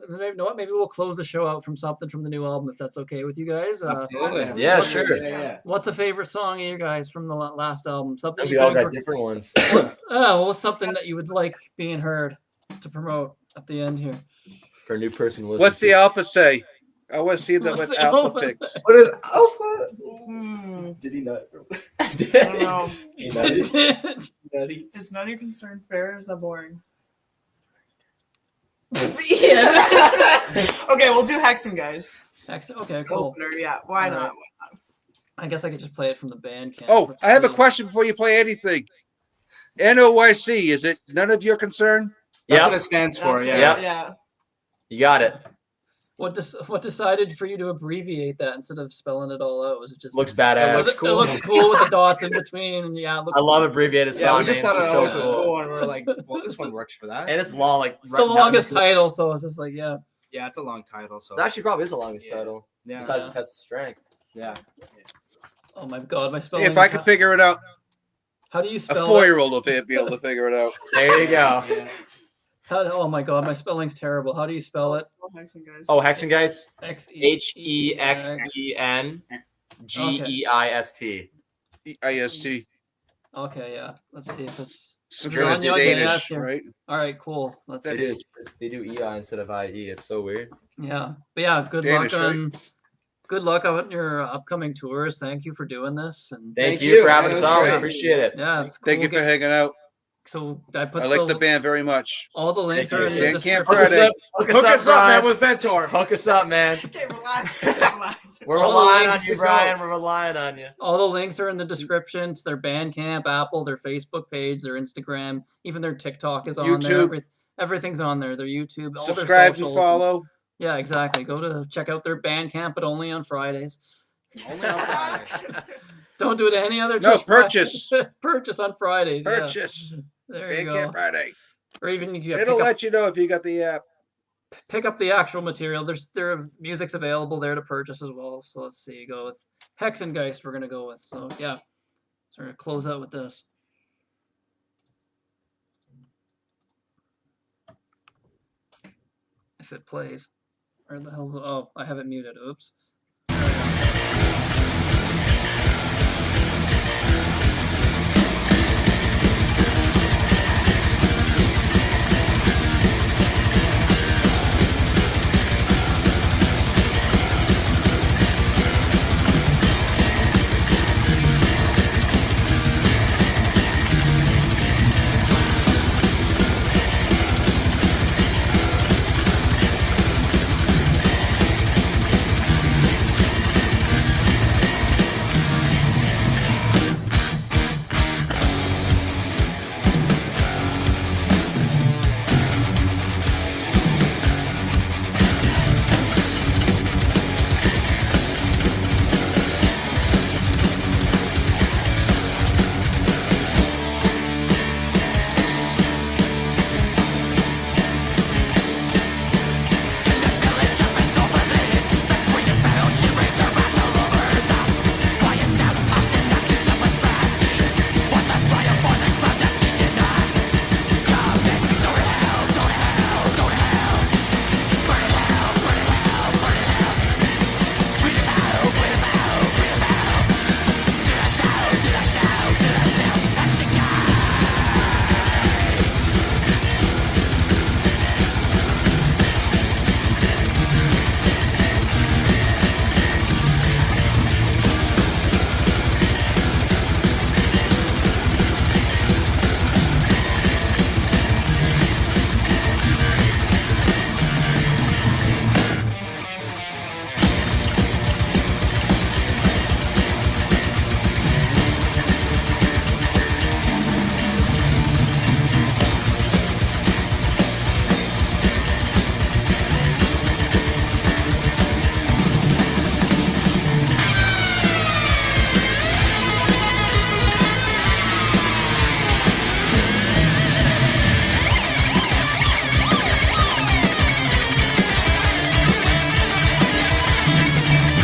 maybe know what? Maybe we'll close the show out from something from the new album if that's okay with you guys. Absolutely. Yeah, sure. What's a favorite song of you guys from the last album? Something we all got different ones. What's something that you would like being heard to promote at the end here? For a new person listening. What's the alpha say? I want to see that with alpha picks. What is alpha? Did he not? I don't know. Nutty. Is none of your concern fair? Or is that boring? Okay, we'll do Hexen, guys. Hexen, okay, cool. Opener, yeah. Why not? I guess I could just play it from the band camp. Oh, I have a question before you play anything. NOYC, is it none of your concern? That's what it stands for. Yeah. You got it. What decided for you to abbreviate that instead of spelling it all out? Was it just looks badass? It looks cool with the dots in between, and I love abbreviated song. Yeah, we just thought it always was cool, and we were like, well, this one works for that. And it's long, like it's the longest title, so it's just like yeah, it's a long title. So it actually probably is the longest title. Yeah. Besides the test of strength. Yeah. Oh my god, my spelling. If I could figure it out. How do you spell? A 4-year-old will be able to figure it out. There you go. Oh my god, my spelling's terrible. How do you spell it? Hexen, guys. Oh, Hexen, guys. HEXEN GEIST. IST. Okay, yeah. Let's see if it's. Danish, right? All right, cool. Let's see. They do EI instead of IE. It's so weird. Yeah, but yeah, good luck on your upcoming tours. Thank you for doing this, and thank you for having us on. We appreciate it. Yeah, it's cool. Thank you for hanging out. So I like the band very much. All the links are in the description. Hook us up, man, with Ventor. Hook us up, man. Okay, relax. We're relying on you, Brian. We're relying on you. All the links are in the description to their Bandcamp, Apple, their Facebook page, their Instagram, even their TikTok is on there. Everything's on there. Their YouTube, all subscribe their and follow. Yeah, exactly. Go to check out their Bandcamp, but only on Fridays. Only on Fridays. Don't do it any other. No, just purchase. Purchase on Fridays. Purchase. Yeah. There you Bandcamp go. Friday. Or even you It'll let you know if you got the app. Pick up the actual material. Their music's available there to purchase as well. So let's see. Go with Hexengeist. We're gonna go with. So yeah. So we're gonna close out with this. If it plays. Where the hell's the, oh, I have it muted. Oops.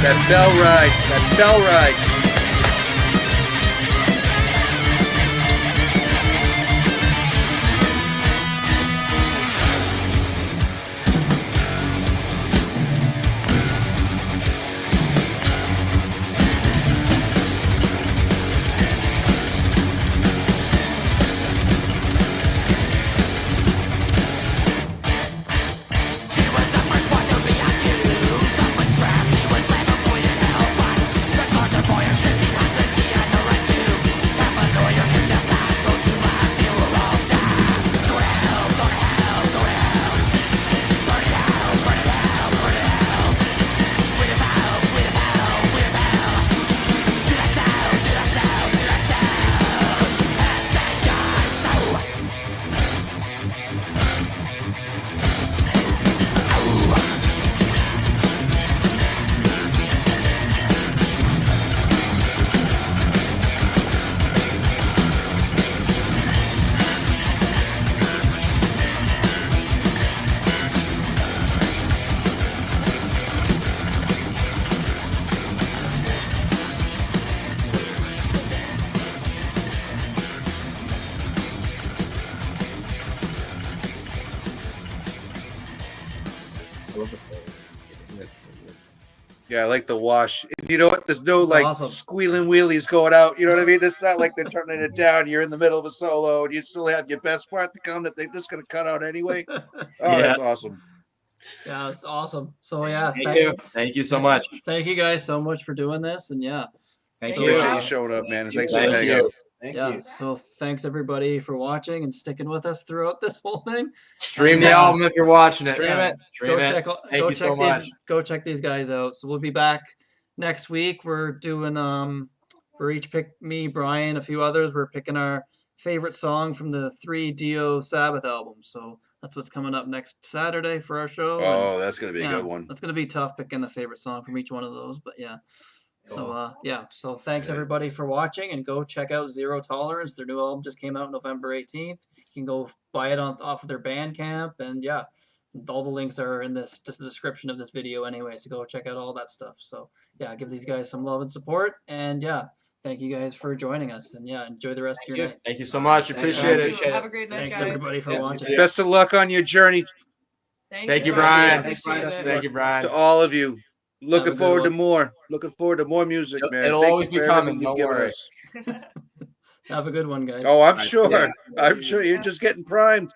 That bell ride. That bell ride. Yeah, I like the wash. You know what? There's no That's like awesome. squealing wheelies going out. You know what I mean? It's not like they're turning it down. You're in the middle of a solo and you still have your best part to come that they're just going to cut out anyway. Oh, Yeah. That's awesome. Yeah, it's awesome. So yeah, Thank you so much. Thank you guys so much for doing this, and yeah, Thank you. Appreciate you showing up, man. Thanks for hanging out. Thank yeah. you. So thanks everybody for watching and sticking with us throughout this whole thing. Stream the album if you're watching it. Stream it. Stream it. Thank you so much. Go check these guys out. So we'll be back next week. We're doing we're each pick me, Brian, a few others. We're picking our favorite song from the 3 Dio Sabbath albums. So that's what's coming up next Saturday for our show. Oh, that's gonna be a good one. That's gonna be tough picking a favorite song from each one of those, but yeah. So so thanks everybody for watching, and go check out Zero Tolerance. Their new album just came out November 18th. You can go buy it off of their Bandcamp, and all the links are in this description of this video anyway, so go check out all that stuff. So give these guys some love and support, and thank you guys for joining us, and enjoy the rest of your night. Thank you so much. Appreciate it. Have a great night, Thanks guys. everybody for watching. Best of luck on your journey. Thank you, Brian. Appreciate it. Thank you, Brian. To all of you. Looking good forward to one. more. Looking forward to more music, man. It'll Thank always you be for coming, everything you've don't given worry. us. Have a good one, guys. Oh, I'm Nice. sure. Yeah. I'm sure you're just getting primed.